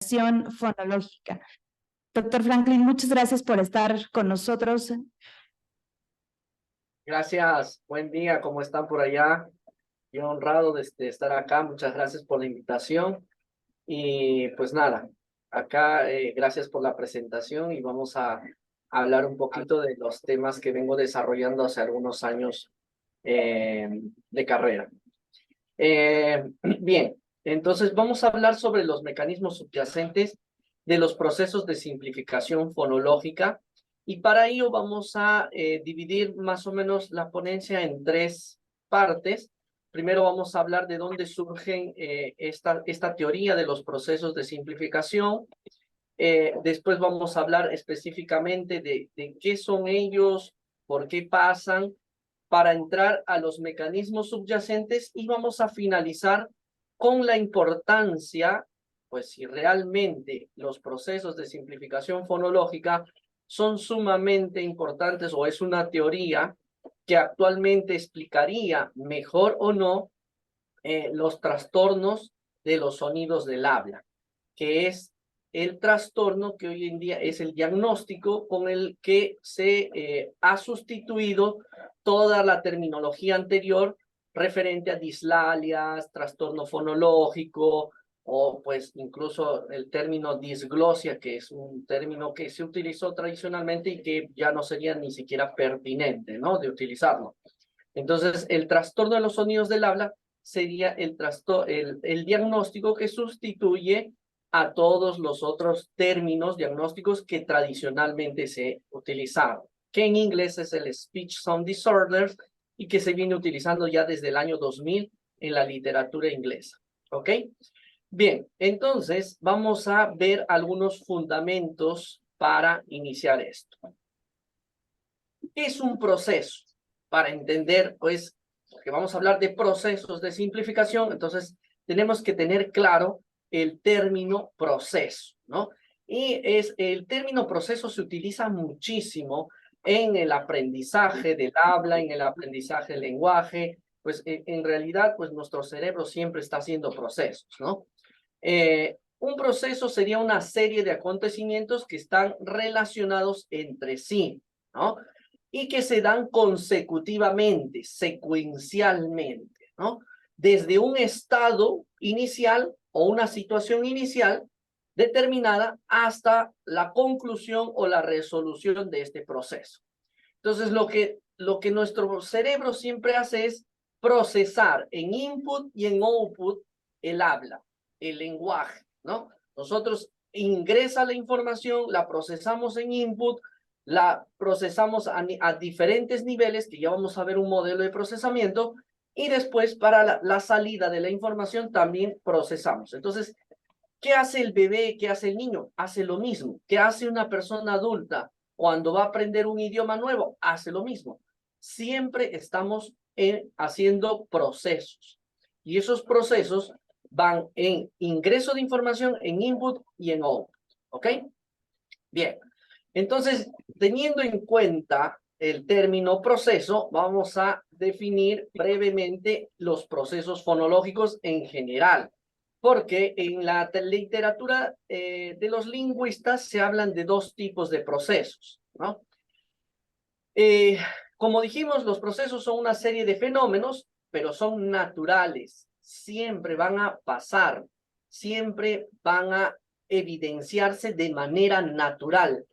Fonológica. Doctor Franklin, muchas gracias por estar con nosotros. Gracias, buen día, ¿cómo están por allá? Yo honrado de estar acá, muchas gracias por la invitación. Y pues nada, acá gracias por la presentación y vamos a hablar un poquito de los temas que vengo desarrollando hace algunos años de carrera. Bien, entonces vamos a hablar sobre los mecanismos subyacentes de los procesos de simplificación fonológica y para ello vamos a dividir más o menos la ponencia en tres partes. Primero vamos a hablar de dónde surgen esta teoría de los procesos de simplificación. Después vamos a hablar específicamente de qué son ellos, por qué pasan, para entrar a los mecanismos subyacentes y vamos a finalizar con la importancia, pues si realmente los procesos de simplificación fonológica son sumamente importantes o es una teoría que actualmente explicaría mejor o no los trastornos de los sonidos del habla, que es el trastorno que hoy en día es el diagnóstico con el que se ha sustituido toda la terminología anterior referente a dislalias, trastorno fonológico, o pues incluso el término disglosia, que es un término que se utilizó tradicionalmente y que ya no sería ni siquiera pertinente, ¿no?, de utilizarlo. Entonces, el trastorno de los sonidos del habla sería el diagnóstico que sustituye a todos los otros términos diagnósticos que tradicionalmente se utilizaban, que en inglés es el Speech Sound Disorders y que se viene utilizando ya desde el año 2000 en la literatura inglesa. ¿Ok? Bien, entonces vamos a ver algunos fundamentos para iniciar esto. ¿Qué es un proceso? Para entender, pues, que vamos a hablar de procesos de simplificación, entonces tenemos que tener claro el término proceso, ¿no? Y el término proceso se utiliza muchísimo en el aprendizaje del habla, en el aprendizaje del lenguaje, pues en realidad, pues nuestro cerebro siempre está haciendo procesos, ¿no? Un proceso sería una serie de acontecimientos que están relacionados entre sí, ¿no? Y que se dan consecutivamente, secuencialmente, ¿no? Desde un estado inicial o una situación inicial determinada hasta la conclusión o la resolución de este proceso. Entonces, lo que nuestro cerebro siempre hace es procesar en input y en output el habla, el lenguaje, ¿no? Nosotros ingresa la información, la procesamos en input, la procesamos a diferentes niveles, que ya vamos a ver un modelo de procesamiento, y después para la salida de la información también procesamos. Entonces, ¿qué hace el bebé? ¿Qué hace el niño? Hace lo mismo. ¿Qué hace una persona adulta cuando va a aprender un idioma nuevo? Hace lo mismo. Siempre estamos haciendo procesos. Y esos procesos van en ingreso de información, en input y en output. ¿Ok? Bien. Entonces, teniendo en cuenta el término proceso, vamos a definir brevemente los procesos fonológicos en general, porque en la literatura de los lingüistas se hablan de dos tipos de procesos, ¿no? Como dijimos, los procesos son una serie de fenómenos, pero son naturales, siempre van a pasar, siempre van a evidenciarse de manera natural,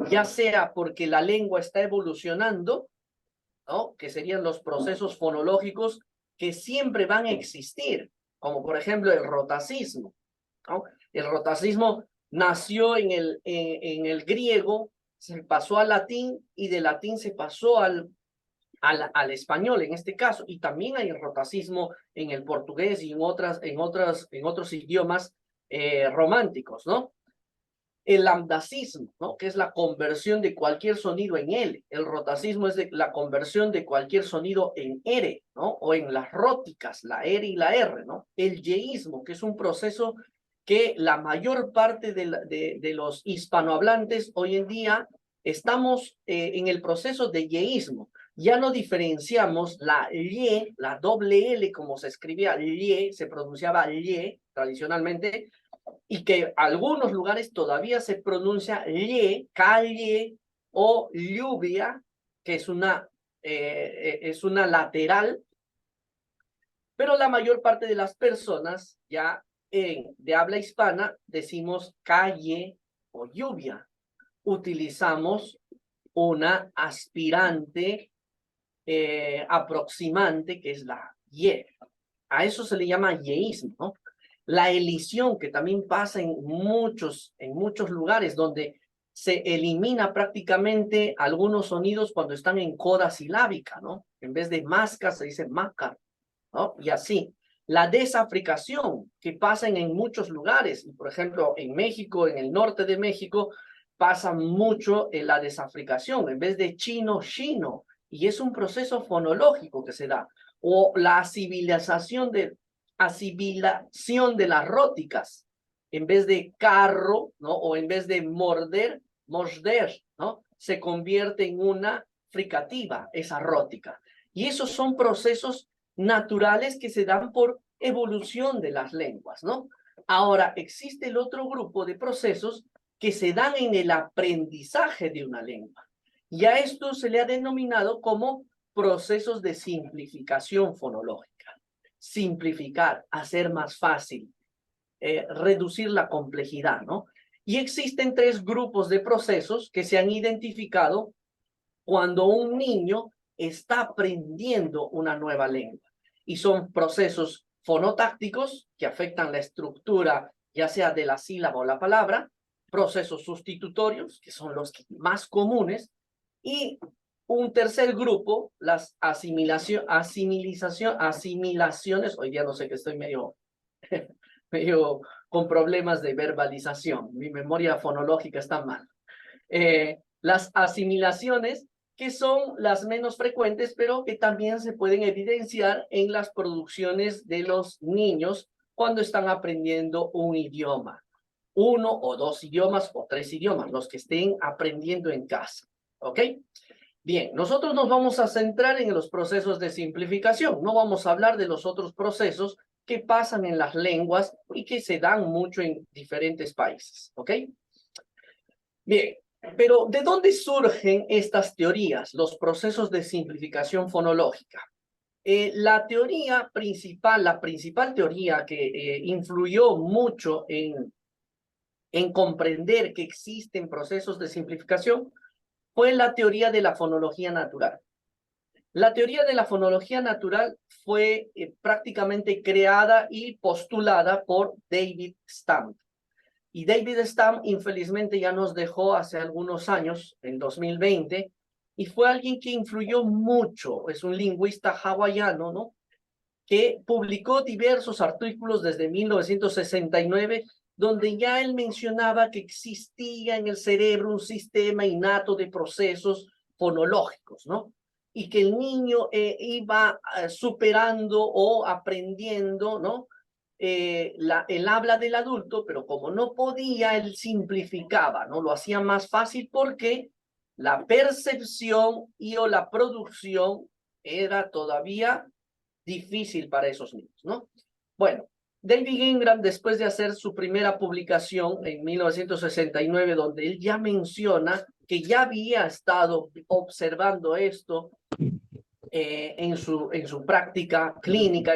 ya sea porque la lengua está evolucionando, ¿no?, que serían los procesos fonológicos que siempre van a existir, como por ejemplo el rotacismo, ¿no? El rotacismo nació en el griego, se pasó al latín y de latín se pasó al español en este caso, y también hay rotacismo en el portugués y en otros idiomas románticos, ¿no? El lambdacismo, ¿no?, que es la conversión de cualquier sonido en L. El rotacismo es la conversión de cualquier sonido en R, ¿no?, o en las róticas, la R y la R, ¿no? El yeísmo, que es un proceso que la mayor parte de los hispanohablantes hoy en día estamos en el proceso de yeísmo. Ya no diferenciamos la lle, la doble L, como se escribía lle, se pronunciaba lle tradicionalmente, y que algunos lugares todavía se pronuncia lle, calle o lluvia, que es una lateral, pero la mayor parte de las personas ya de habla hispana decimos calle o lluvia. Utilizamos una aspirante aproximante que es la ye. A eso se le llama yeísmo, ¿no? La elisión, que también pasa en muchos lugares donde se elimina prácticamente algunos sonidos cuando están en coda silábica, ¿no? En vez de masca se dice maca, ¿no? Y así. La desafricación, que pasa en muchos lugares, por ejemplo, en México, en el norte de México, pasa mucho en la desafricación, en vez de chino, chino, y es un proceso fonológico que se da. O la asimilación de las róticas, en vez de carro, ¿no? O en vez de morder, morder, ¿no? Se convierte en una fricativa, esa rótica. Y esos son procesos naturales que se dan por evolución de las lenguas, ¿no? Ahora, existe el otro grupo de procesos que se dan en el aprendizaje de una lengua. Y a esto se le ha denominado como procesos de simplificación fonológica. Simplificar, hacer más fácil, reducir la complejidad, ¿no? Y existen 3 grupos de procesos que se han identificado cuando un niño está aprendiendo una nueva lengua. Y son procesos fonotácticos que afectan la estructura, ya sea de la sílaba o la palabra, procesos sustitutorios, que son los más comunes, y un tercer grupo, las asimilaciones, hoy día no sé que estoy medio con problemas de verbalización, mi memoria fonológica está mal. Las asimilaciones, que son las menos frecuentes, pero que también se pueden evidenciar en las producciones de los niños cuando están aprendiendo un idioma. 1 o 2 idiomas o 3 idiomas, los que estén aprendiendo en casa. ¿Ok? Bien, nosotros nos vamos a centrar en los procesos de simplificación. No vamos a hablar de los otros procesos que pasan en las lenguas y que se dan mucho en diferentes países. ¿Ok? Bien, pero ¿de dónde surgen estas teorías, los procesos de simplificación fonológica? La principal teoría que influyó mucho en comprender que existen procesos de simplificación fue la teoría de la fonología natural. La teoría de la fonología natural fue prácticamente creada y postulada por David Stamp. Y David Stamp, infelizmente, ya nos dejó hace algunos años, en 2020, y fue alguien que influyó mucho, es un lingüista hawaiano, ¿no? Que publicó diversos artículos desde 1969, donde ya él mencionaba que existía en el cerebro un sistema innato de procesos fonológicos, ¿no? Y que el niño iba superando o aprendiendo, ¿no? El habla del adulto, pero como no podía, él simplificaba, ¿no? Lo hacía más fácil porque la percepción y o la producción era todavía difícil para esos niños, ¿no? Bueno, David Ingram, después de hacer su primera publicación en 1969, donde él ya menciona que ya había estado observando esto en su práctica clínica,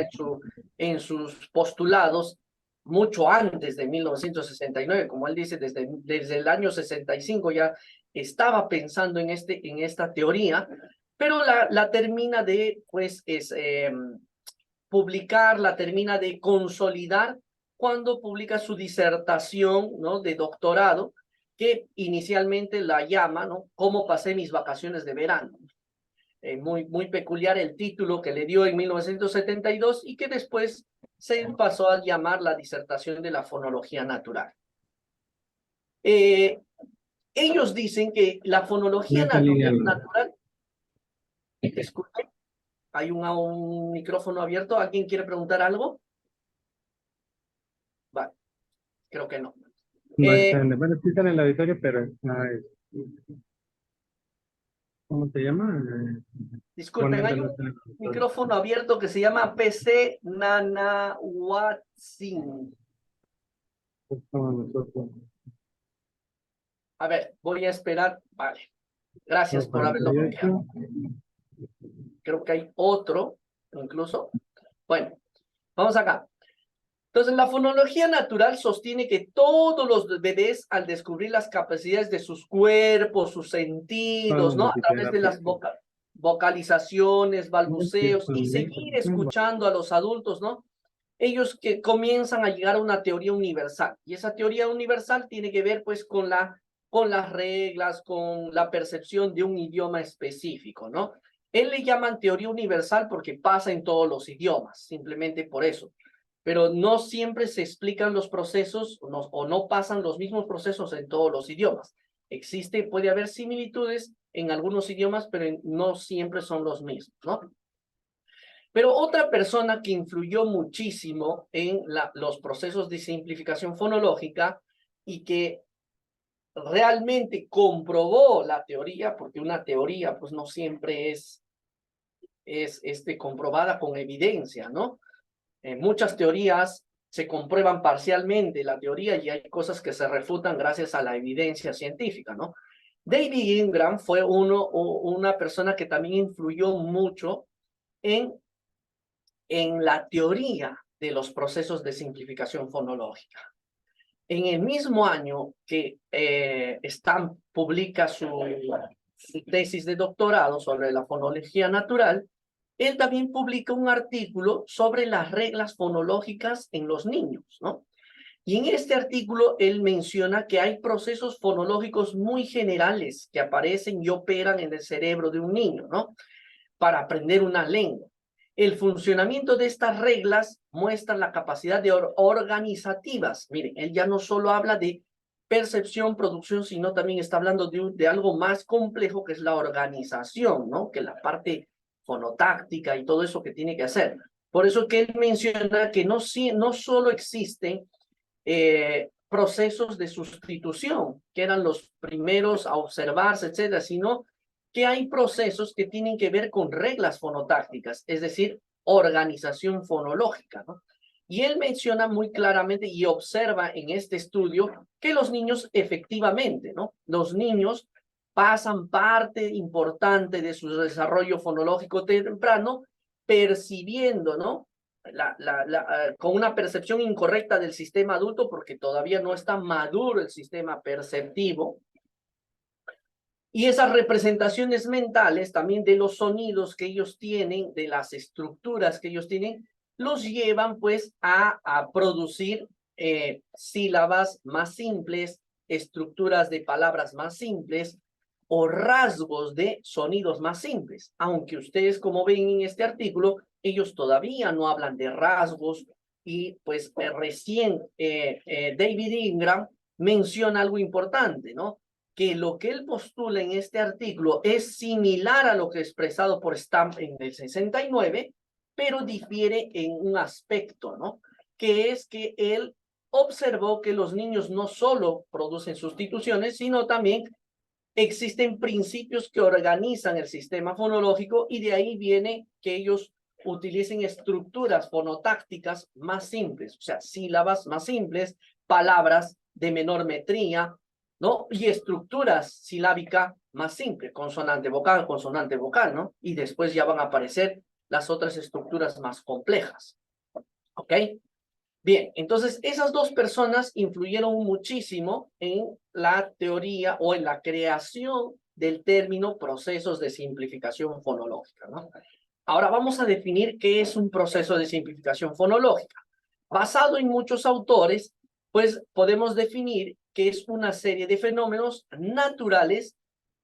en sus postulados, mucho antes de 1969, como él dice, desde el año 65 ya estaba pensando en esta teoría, pero la termina de, pues, publicar, la termina de consolidar cuando publica su disertación, ¿no? De doctorado, que inicialmente la llama, ¿no? ¿Cómo pasé mis vacaciones de verano? Muy peculiar el título que le dio en 1972 y que después se pasó a llamar la disertación de la fonología natural. Ellos dicen que la fonología natural, disculpen, hay un micrófono abierto, ¿alguien quiere preguntar algo? Vale, creo que no. No están, bueno, sí están en el auditorio, pero no es. ¿Cómo se llama? Disculpen, hay un micrófono abierto que se llama PC Nanawatsin. Es como nosotros. A ver, voy a esperar. Vale. Gracias No, por haberlo bloqueado. 48. Creo que hay otro, incluso. Bueno, vamos acá. Entonces, la fonología natural sostiene que todos los bebés, al descubrir las capacidades de sus cuerpos, sus sentidos, ¿no? A través de las vocalizaciones, balbuceos y seguir escuchando a los adultos, ¿no? Ellos que comienzan a llegar a una teoría universal. Y esa teoría universal tiene que ver, pues, con las reglas, con la percepción de un idioma específico, ¿no? Él le llaman teoría universal porque pasa en todos los idiomas, simplemente por eso. Pero no siempre se explican los procesos o no pasan los mismos procesos en todos los idiomas. Puede haber similitudes en algunos idiomas, pero no siempre son los mismos, ¿no? Pero otra persona que influyó muchísimo en los procesos de simplificación fonológica y que realmente comprobó la teoría, porque una teoría pues no siempre es comprobada con evidencia, ¿no? Muchas teorías se comprueban parcialmente la teoría y hay cosas que se refutan gracias a la evidencia científica, ¿no? David Ingram fue una persona que también influyó mucho en la teoría de los procesos de simplificación fonológica. En el mismo año que Stamp publica su tesis de doctorado sobre la fonología natural, él también publica un artículo sobre las reglas fonológicas en los niños, ¿no? Y en este artículo él menciona que hay procesos fonológicos muy generales que aparecen y operan en el cerebro de un niño, ¿no? Para aprender una lengua. El funcionamiento de estas reglas muestra la capacidad de organizativas. Miren, él ya no solo habla de percepción, producción, sino también está hablando de algo más complejo que es la organización, ¿no? Que la parte fonotáctica y todo eso que tiene que hacer. Por eso que él menciona que no solo existen procesos de sustitución, que eran los primeros a observarse, etcétera, sino que hay procesos que tienen que ver con reglas fonotácticas, es decir, organización fonológica, ¿no? Y él menciona muy claramente y observa en este estudio que los niños efectivamente, ¿no? Los niños pasan parte importante de su desarrollo fonológico temprano percibiendo, ¿no? Con una percepción incorrecta del sistema adulto porque todavía no está maduro el sistema perceptivo. Y esas representaciones mentales también de los sonidos que ellos tienen, de las estructuras que ellos tienen, los llevan pues a producir sílabas más simples, estructuras de palabras más simples o rasgos de sonidos más simples. Aunque ustedes, como ven en este artículo, ellos todavía no hablan de rasgos y pues recién David Ingram menciona algo importante, ¿no? Que lo que él postula en este artículo es similar a lo que expresado por Stamp en el 69, pero difiere en un aspecto, ¿no? Que es que él observó que los niños no solo producen sustituciones, sino también existen principios que organizan el sistema fonológico y de ahí viene que ellos utilicen estructuras fonotácticas más simples, o sea, sílabas más simples, palabras de menor metría, ¿no? Y estructuras silábicas más simples, consonante vocal, ¿no? Y después ya van a aparecer las otras estructuras más complejas, ¿ok? Bien, entonces esas dos personas influyeron muchísimo en la teoría o en la creación del término procesos de simplificación fonológica, ¿no? Ahora vamos a definir qué es un proceso de simplificación fonológica. Basado en muchos autores, pues podemos definir que es una serie de fenómenos naturales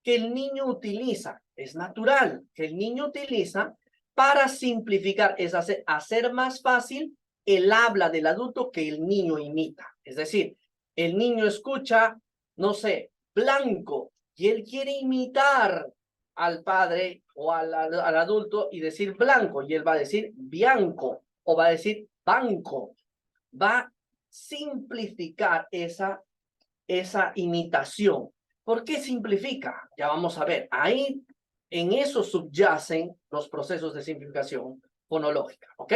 que el niño utiliza, es natural que el niño utiliza para simplificar, es hacer más fácil el habla del adulto que el niño imita. Es decir, el niño escucha, no sé, blanco, y él quiere imitar al padre o al adulto y decir blanco, y él va a decir bianco, o va a decir banco. Va a simplificar esa imitación. ¿Por qué simplifica? Ya vamos a ver. Ahí, en eso subyacen los procesos de simplificación fonológica, ¿ok?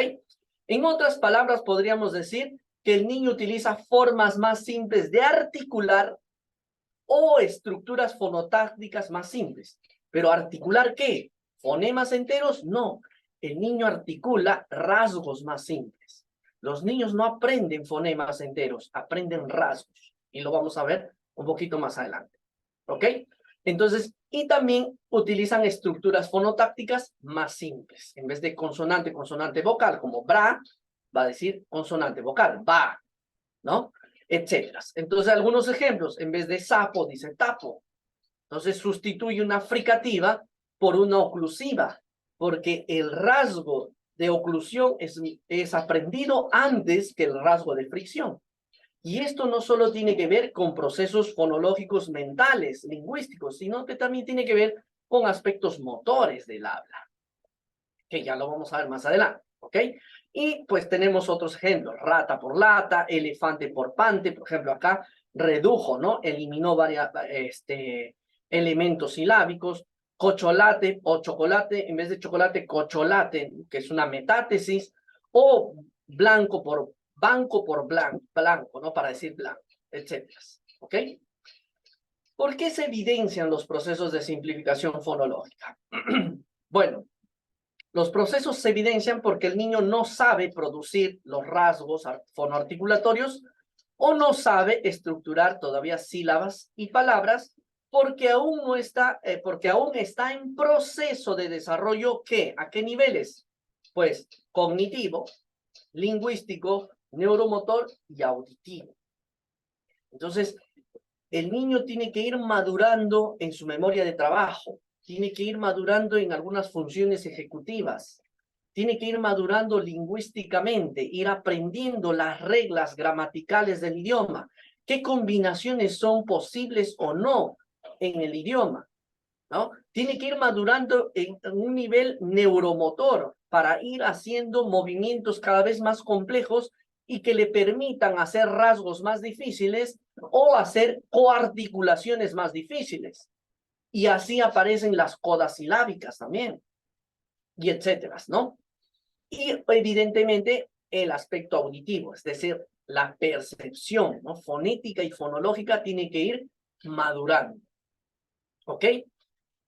En otras palabras, podríamos decir que el niño utiliza formas más simples de articular o estructuras fonotácticas más simples. ¿Pero articular qué? ¿Fonemas enteros? No. El niño articula rasgos más simples. Los niños no aprenden fonemas enteros, aprenden rasgos. Y lo vamos a ver un poquito más adelante. ¿Ok? Entonces, y también utilizan estructuras fonotácticas más simples. En vez de consonante, consonante vocal, como bra, va a decir consonante vocal, ba, ¿no? Etcétera. Entonces, algunos ejemplos, en vez de sapo, dice tapo. Entonces, sustituye una fricativa por una oclusiva, porque el rasgo de oclusión es aprendido antes que el rasgo de fricción. Y esto no solo tiene que ver con procesos fonológicos mentales, lingüísticos, sino que también tiene que ver con aspectos motores del habla, que ya lo vamos a ver más adelante, ¿ok? Y pues tenemos otros ejemplos, rata por lata, elefante por pante, por ejemplo acá, redujo, ¿no? Eliminó varios elementos silábicos, cocholate o chocolate, en vez de chocolate, cocholate, que es una metátesis, o blanco por banco por blanco, ¿no? Para decir blanco, etcétera, ¿ok? ¿Por qué se evidencian los procesos de simplificación fonológica? Bueno, los procesos se evidencian porque el niño no sabe producir los rasgos fonoarticulatorios o no sabe estructurar todavía sílabas y palabras porque aún no está, porque aún está en proceso de desarrollo. ¿Qué? ¿A qué niveles? Pues cognitivo, lingüístico, neuromotor y auditivo. Entonces, el niño tiene que ir madurando en su memoria de trabajo, tiene que ir madurando en algunas funciones ejecutivas, tiene que ir madurando lingüísticamente, ir aprendiendo las reglas gramaticales del idioma, qué combinaciones son posibles o no en el idioma, ¿no? Tiene que ir madurando en un nivel neuromotor para ir haciendo movimientos cada vez más complejos y que le permitan hacer rasgos más difíciles o hacer coarticulaciones más difíciles. Y así aparecen las codas silábicas también, y etcétera, ¿no? Y evidentemente el aspecto auditivo, es decir, la percepción, ¿no? Fonética y fonológica tiene que ir madurando. ¿Ok?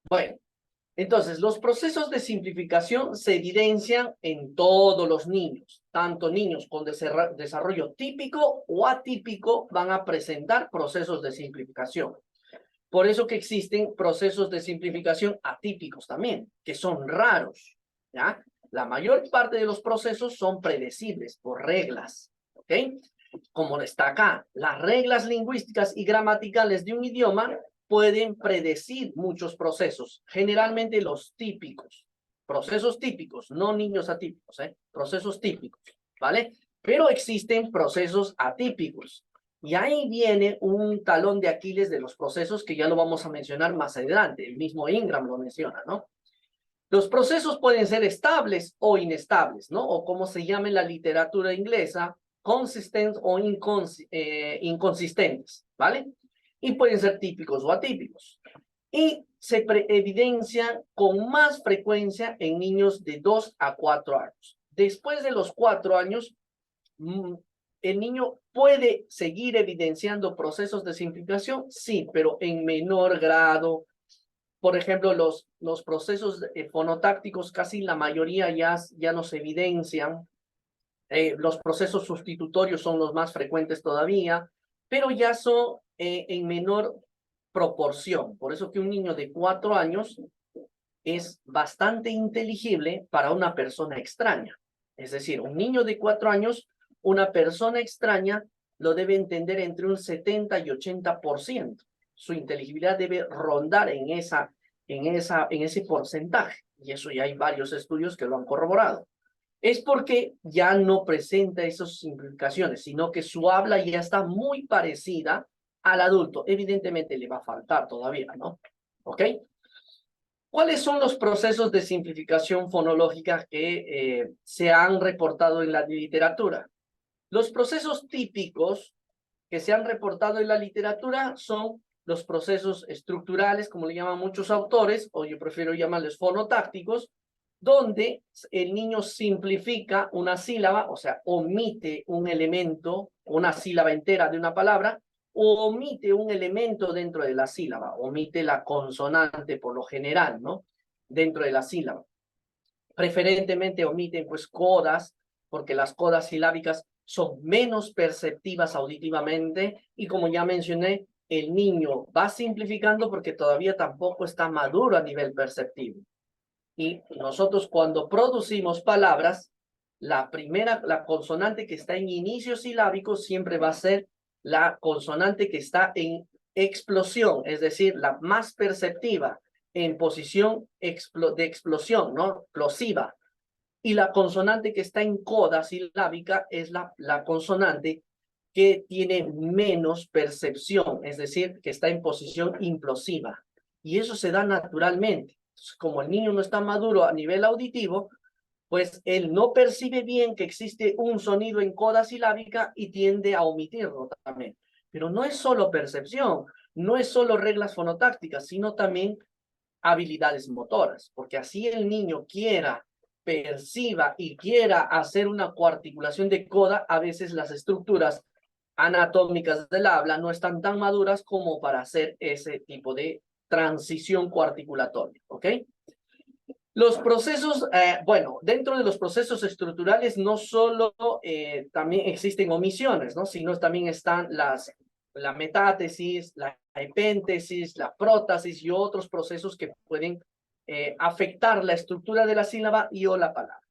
Bueno, entonces los procesos de simplificación se evidencian en todos los niños, tanto niños con desarrollo típico o atípico van a presentar procesos de simplificación. Por eso que existen procesos de simplificación atípicos también, que son raros, ¿ya? La mayor parte de los procesos son predecibles por reglas, ¿ok? Como está acá, las reglas lingüísticas y gramaticales de un idioma pueden predecir muchos procesos, generalmente los típicos, procesos típicos, no niños atípicos, procesos típicos, ¿vale? Pero existen procesos atípicos. Y ahí viene un talón de Aquiles de los procesos que ya lo vamos a mencionar más adelante. El mismo Ingram lo menciona, ¿no? Los procesos pueden ser estables o inestables, ¿no? O como se llama en la literatura inglesa, consistent o inconsistentes, ¿vale? Y pueden ser típicos o atípicos. Y se evidencian con más frecuencia en niños de 2 a 4 años. Después de los 4 años, ¿el niño puede seguir evidenciando procesos de simplificación? Sí, pero en menor grado. Por ejemplo, los procesos fonotácticos, casi la mayoría ya no se evidencian. Los procesos sustitutorios son los más frecuentes todavía, pero ya son en menor proporción. Por eso que un niño de 4 años es bastante inteligible para una persona extraña. Es decir, un niño de 4 años, una persona extraña lo debe entender entre un 70 y 80%. Su inteligibilidad debe rondar en ese porcentaje. Y eso ya hay varios estudios que lo han corroborado. Es porque ya no presenta esas simplificaciones, sino que su habla ya está muy parecida al adulto. Evidentemente le va a faltar todavía, ¿no? ¿Ok? ¿Cuáles son los procesos de simplificación fonológica que se han reportado en la literatura? Los procesos típicos que se han reportado en la literatura son los procesos estructurales, como le llaman muchos autores, o yo prefiero llamarles fonotácticos, donde el niño simplifica una sílaba, o sea, omite un elemento, una sílaba entera de una palabra, o omite un elemento dentro de la sílaba, omite la consonante por lo general, ¿no? Dentro de la sílaba. Preferentemente omiten pues codas, porque las codas silábicas son menos perceptivas auditivamente y como ya mencioné, el niño va simplificando porque todavía tampoco está maduro a nivel perceptivo. Y nosotros cuando producimos palabras, la consonante que está en inicio silábico siempre va a ser la consonante que está en explosión, es decir, la más perceptiva, en posición de explosión, ¿no? Explosiva. Y la consonante que está en coda silábica es la consonante que tiene menos percepción, es decir, que está en posición implosiva. Y eso se da naturalmente. Como el niño no está maduro a nivel auditivo, pues él no percibe bien que existe un sonido en coda silábica y tiende a omitirlo también. Pero no es solo percepción, no es solo reglas fonotácticas, sino también habilidades motoras, porque así el niño perciba y quiera hacer una coarticulación de coda, a veces las estructuras anatómicas del habla no están tan maduras como para hacer ese tipo de transición coarticulatoria, ¿ok? Los procesos, bueno, dentro de los procesos estructurales no solo también existen omisiones, ¿no? Sino también están la metátesis, la epéntesis, la prótesis y otros procesos que pueden afectar la estructura de la sílaba y o la palabra.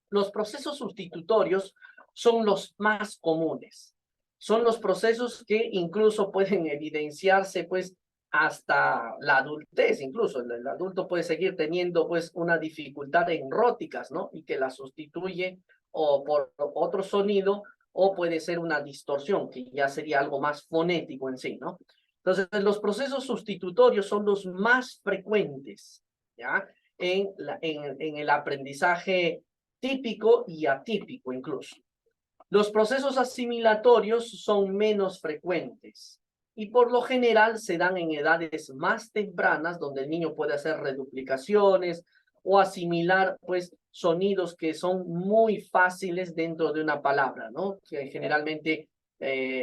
Los procesos sustitutorios son los más comunes. Son los procesos que incluso pueden evidenciarse, pues, hasta la adultez, incluso el adulto puede seguir teniendo pues una dificultad en róticas, ¿no? Y que la sustituye o por otro sonido o puede ser una distorsión, que ya sería algo más fonético en sí, ¿no? Entonces, los procesos sustitutorios son los más frecuentes, ¿ya? En el aprendizaje típico y atípico incluso. Los procesos asimilatorios son menos frecuentes y por lo general se dan en edades más tempranas donde el niño puede hacer reduplicaciones o asimilar pues sonidos que son muy fáciles dentro de una palabra, ¿no? Que generalmente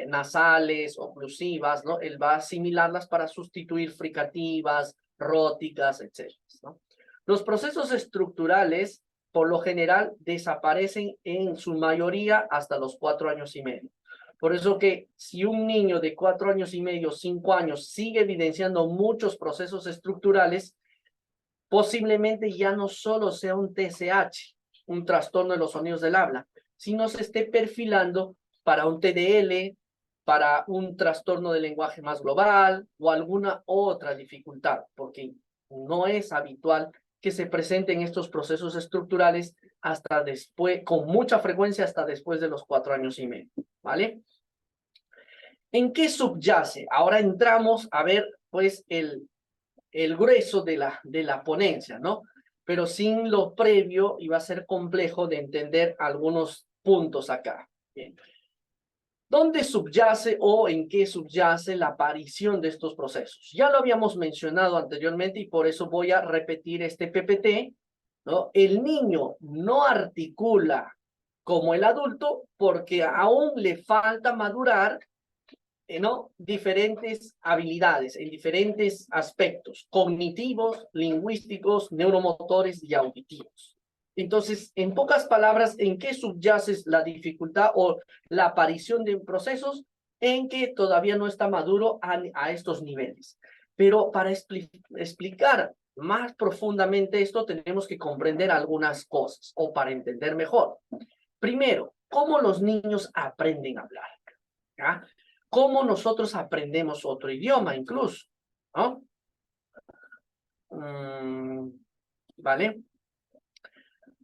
nasales, oclusivas, ¿no? Él va a asimilarlas para sustituir fricativas, róticas, etc., ¿no? Los procesos estructurales por lo general desaparecen en su mayoría hasta los 4 años y medio. Por eso que si un niño de 4 años y medio, 5 años, sigue evidenciando muchos procesos estructurales, posiblemente ya no solo sea un TSH, un trastorno de los sonidos del habla, sino se esté perfilando para un TDL, para un trastorno del lenguaje más global o alguna otra dificultad, porque no es habitual que se presenten estos procesos estructurales hasta después, con mucha frecuencia hasta después de los 4 años y medio, ¿vale? ¿En qué subyace? Ahora entramos a ver, pues, el grueso de la ponencia, ¿no? Pero sin lo previo iba a ser complejo de entender algunos puntos acá. Bien. ¿Dónde subyace o en qué subyace la aparición de estos procesos? Ya lo habíamos mencionado anteriormente y por eso voy a repetir este PPT, ¿no? El niño no articula como el adulto porque aún le falta madurar, ¿no? Diferentes habilidades en diferentes aspectos, cognitivos, lingüísticos, neuromotores y auditivos. Entonces, en pocas palabras, ¿en qué subyace la dificultad o la aparición de procesos? En que todavía no está maduro a estos niveles. Pero para explicar más profundamente esto, tenemos que comprender algunas cosas, o para entender mejor. Primero, ¿cómo los niños aprenden a hablar? ¿Ya? ¿Cómo nosotros aprendemos otro idioma incluso? ¿No? ¿Vale?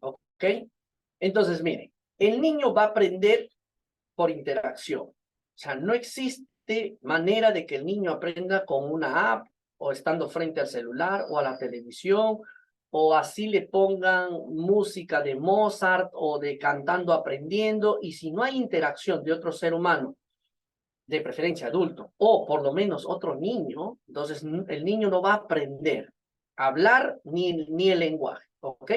Ok. Entonces, miren, el niño va a aprender por interacción. O sea, no existe manera de que el niño aprenda con una app o estando frente al celular o a la televisión o así le pongan música de Mozart o de cantando aprendiendo y si no hay interacción de otro ser humano, de preferencia adulto, o por lo menos otro niño, entonces el niño no va a aprender a hablar ni el lenguaje, ¿ok?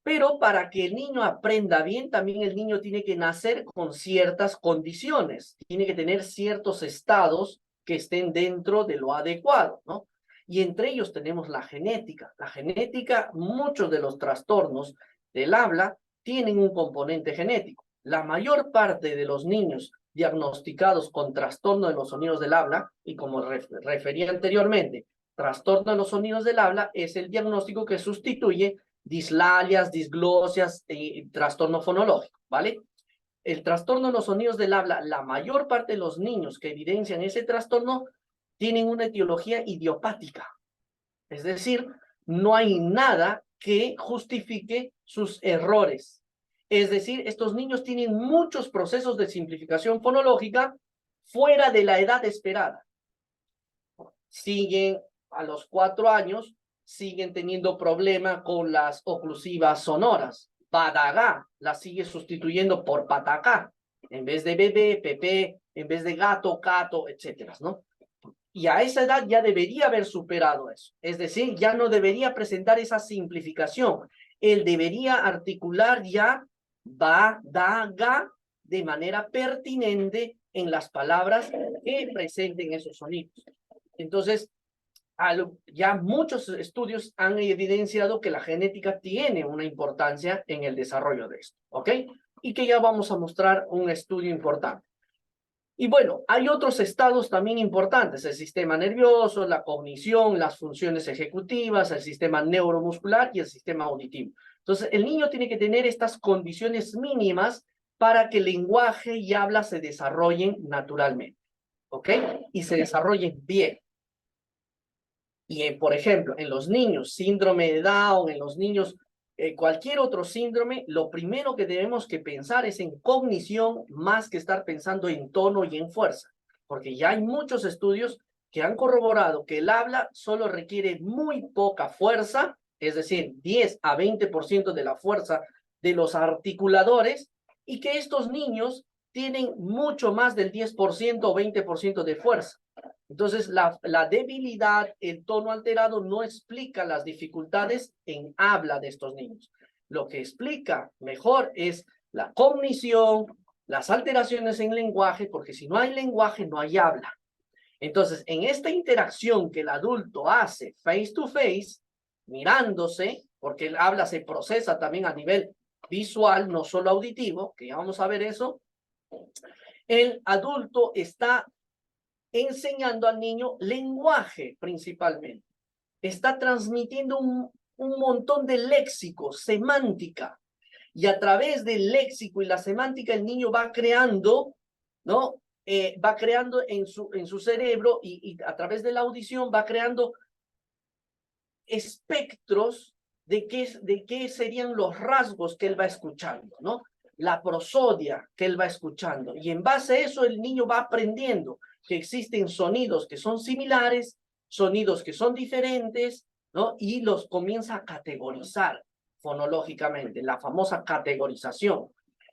Pero para que el niño aprenda bien, también el niño tiene que nacer con ciertas condiciones, tiene que tener ciertos estados que estén dentro de lo adecuado, ¿no? Y entre ellos tenemos la genética. La genética, muchos de los trastornos del habla tienen un componente genético. La mayor parte de los niños diagnosticados con trastorno de los sonidos del habla, y como refería anteriormente, trastorno de los sonidos del habla es el diagnóstico que sustituye dislalias, disglosias y trastorno fonológico, ¿vale? El trastorno de los sonidos del habla, la mayor parte de los niños que evidencian ese trastorno tienen una etiología idiopática. Es decir, no hay nada que justifique sus errores. Es decir, estos niños tienen muchos procesos de simplificación fonológica fuera de la edad esperada. Siguen a los 4 años, siguen teniendo problema con las oclusivas sonoras. Badagá la sigue sustituyendo por patacá. En vez de bebé, pepe, en vez de gato, cato, etcétera, ¿no? Y a esa edad ya debería haber superado eso. Es decir, ya no debería presentar esa simplificación. Él debería articular ya ba, da, ga de manera pertinente en las palabras que presenten esos sonidos. Entonces, ya muchos estudios han evidenciado que la genética tiene una importancia en el desarrollo de esto, ¿ok? Y que ya vamos a mostrar un estudio importante. Y bueno, hay otros estados también importantes, el sistema nervioso, la cognición, las funciones ejecutivas, el sistema neuromuscular y el sistema auditivo. Entonces, el niño tiene que tener estas condiciones mínimas para que el lenguaje y habla se desarrollen naturalmente, ¿ok? Y se desarrollen bien. Y, por ejemplo, en los niños, síndrome de Down, en los niños cualquier otro síndrome, lo primero que tenemos que pensar es en cognición más que estar pensando en tono y en fuerza, porque ya hay muchos estudios que han corroborado que el habla solo requiere muy poca fuerza, es decir, 10 a 20% de la fuerza de los articuladores, y que estos niños tienen mucho más del 10% o 20% de fuerza. Entonces, la debilidad, el tono alterado no explica las dificultades en habla de estos niños. Lo que explica mejor es la cognición, las alteraciones en lenguaje, porque si no hay lenguaje, no hay habla. Entonces, en esta interacción que el adulto hace face to face, mirándose, porque el habla se procesa también a nivel visual, no solo auditivo, que ya vamos a ver eso, el adulto está enseñando al niño lenguaje principalmente. Está transmitiendo un montón de léxico, semántica. Y a través del léxico y la semántica el niño va creando, ¿no? Va creando en su cerebro y a través de la audición va creando espectros de qué serían los rasgos que él va escuchando, ¿no? La prosodia que él va escuchando. Y en base a eso el niño va aprendiendo que existen sonidos que son similares, sonidos que son diferentes, ¿no? Y los comienza a categorizar fonológicamente, la famosa categorización.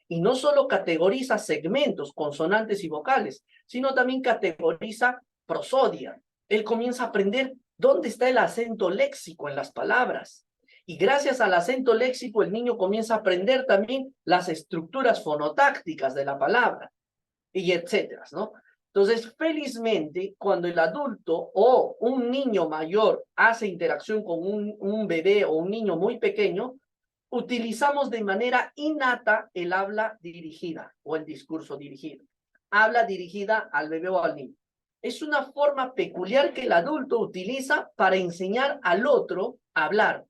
Y no solo categoriza segmentos, consonantes y vocales, sino también categoriza prosodia. Él comienza a aprender dónde está el acento léxico en las palabras. Y gracias al acento léxico, el niño comienza a aprender también las estructuras fonotácticas de la palabra, y etcétera, ¿no? Entonces, felizmente, cuando el adulto o un niño mayor hace interacción con un bebé o un niño muy pequeño, utilizamos de manera innata el habla dirigida o el discurso dirigido. Habla dirigida al bebé o al niño. Es una forma peculiar que el adulto utiliza para enseñar al otro a hablar,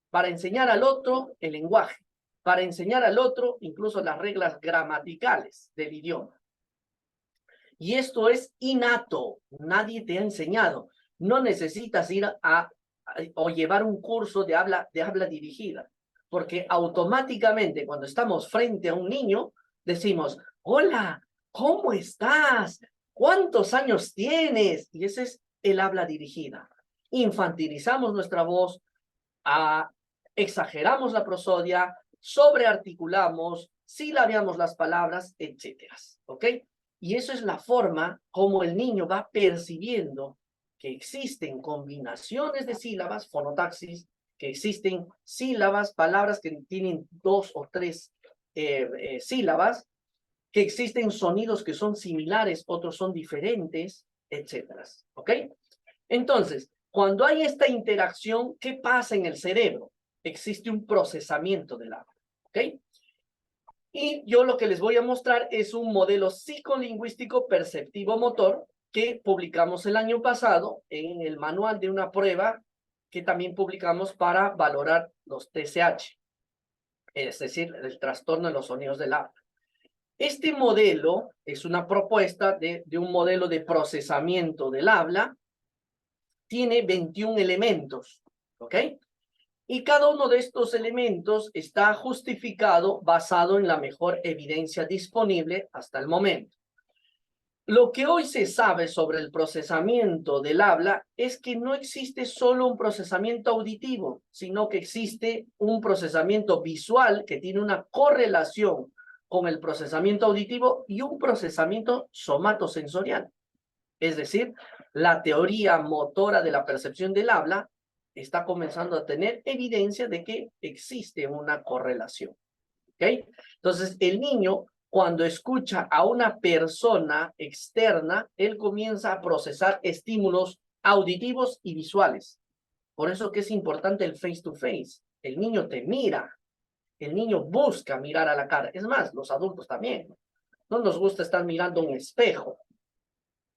para enseñar al otro el lenguaje, para enseñar al otro incluso las reglas gramaticales del idioma. Y esto es innato, nadie te ha enseñado. No necesitas ir o llevar un curso de habla dirigida, porque automáticamente cuando estamos frente a un niño, decimos, hola, ¿cómo estás? ¿Cuántos años tienes? Y ese es el habla dirigida. Infantilizamos nuestra voz, exageramos la prosodia, sobrearticulamos, silabeamos las palabras, etcétera, ¿ok? Y eso es la forma como el niño va percibiendo que existen combinaciones de sílabas, fonotaxis, que existen sílabas, palabras que tienen 2 o 3 sílabas, que existen sonidos que son similares, otros son diferentes, etcétera. ¿Ok? Entonces, cuando hay esta interacción, ¿qué pasa en el cerebro? Existe un procesamiento del habla. ¿Ok? Y yo lo que les voy a mostrar es un modelo psicolingüístico perceptivo motor que publicamos el año pasado en el manual de una prueba que también publicamos para valorar los TSH, es decir, el trastorno de los sonidos del habla. Este modelo es una propuesta de un modelo de procesamiento del habla. Tiene 21 elementos, ¿ok? Y cada uno de estos elementos está justificado basado en la mejor evidencia disponible hasta el momento. Lo que hoy se sabe sobre el procesamiento del habla es que no existe solo un procesamiento auditivo, sino que existe un procesamiento visual que tiene una correlación con el procesamiento auditivo y un procesamiento somatosensorial. Es decir, la teoría motora de la percepción del habla está comenzando a tener evidencia de que existe una correlación. ¿Ok? Entonces, el niño, cuando escucha a una persona externa, él comienza a procesar estímulos auditivos y visuales. Por eso que es importante el face to face. El niño te mira. El niño busca mirar a la cara. Es más, los adultos también. No nos gusta estar mirando un espejo,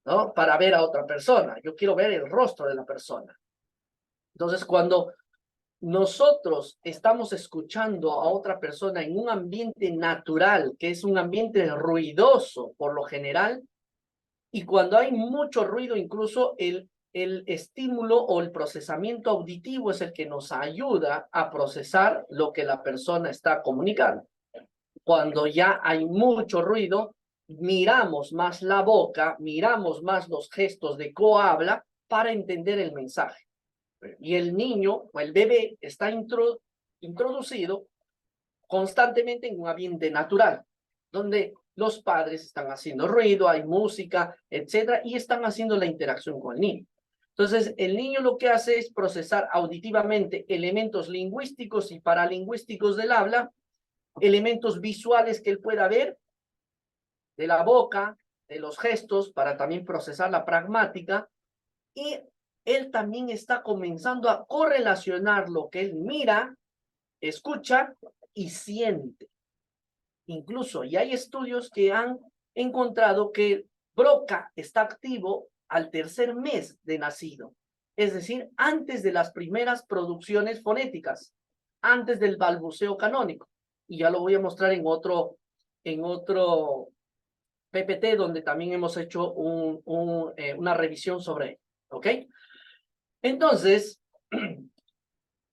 ¿no? Para ver a otra persona. Yo quiero ver el rostro de la persona. Entonces, cuando nosotros estamos escuchando a otra persona en un ambiente natural, que es un ambiente ruidoso por lo general, y cuando hay mucho ruido, incluso el estímulo o el procesamiento auditivo es el que nos ayuda a procesar lo que la persona está comunicando. Cuando ya hay mucho ruido, miramos más la boca, miramos más los gestos de cohabla para entender el mensaje. Y el niño o el bebé está introducido constantemente en un ambiente natural, donde los padres están haciendo ruido, hay música, etcétera, y están haciendo la interacción con el niño. Entonces, el niño lo que hace es procesar auditivamente elementos lingüísticos y paralingüísticos del habla, elementos visuales que él pueda ver, de la boca, de los gestos, para también procesar la pragmática, y él también está comenzando a correlacionar lo que él mira, escucha y siente. Incluso, y hay estudios que han encontrado que Broca está activo al 3er mes de nacido, es decir, antes de las primeras producciones fonéticas, antes del balbuceo canónico. Y ya lo voy a mostrar en otro PPT, donde también hemos hecho una revisión sobre él, ¿ok? Entonces,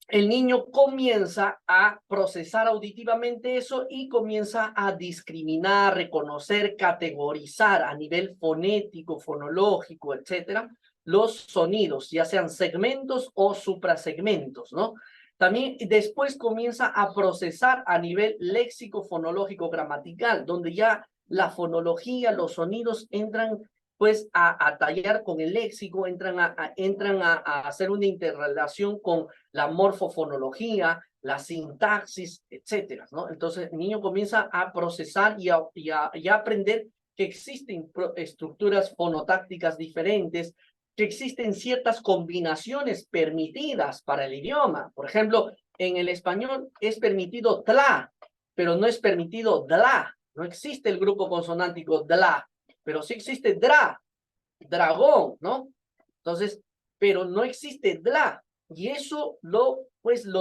el niño comienza a procesar auditivamente eso y comienza a discriminar, reconocer, categorizar a nivel fonético, fonológico, etcétera, los sonidos, ya sean segmentos o suprasegmentos, ¿no? También después comienza a procesar a nivel léxico, fonológico, gramatical, donde ya la fonología, los sonidos entran pues a tallar con el léxico, entran a hacer una interrelación con la morfofonología, la sintaxis, etcétera, ¿no? Entonces el niño comienza a procesar y a aprender que existen estructuras fonotácticas diferentes, que existen ciertas combinaciones permitidas para el idioma. Por ejemplo, en el español es permitido tla, pero no es permitido dla. No existe el grupo consonántico dla, pero sí existe dra, dragón, ¿no? Entonces, pero no existe dla. Y eso lo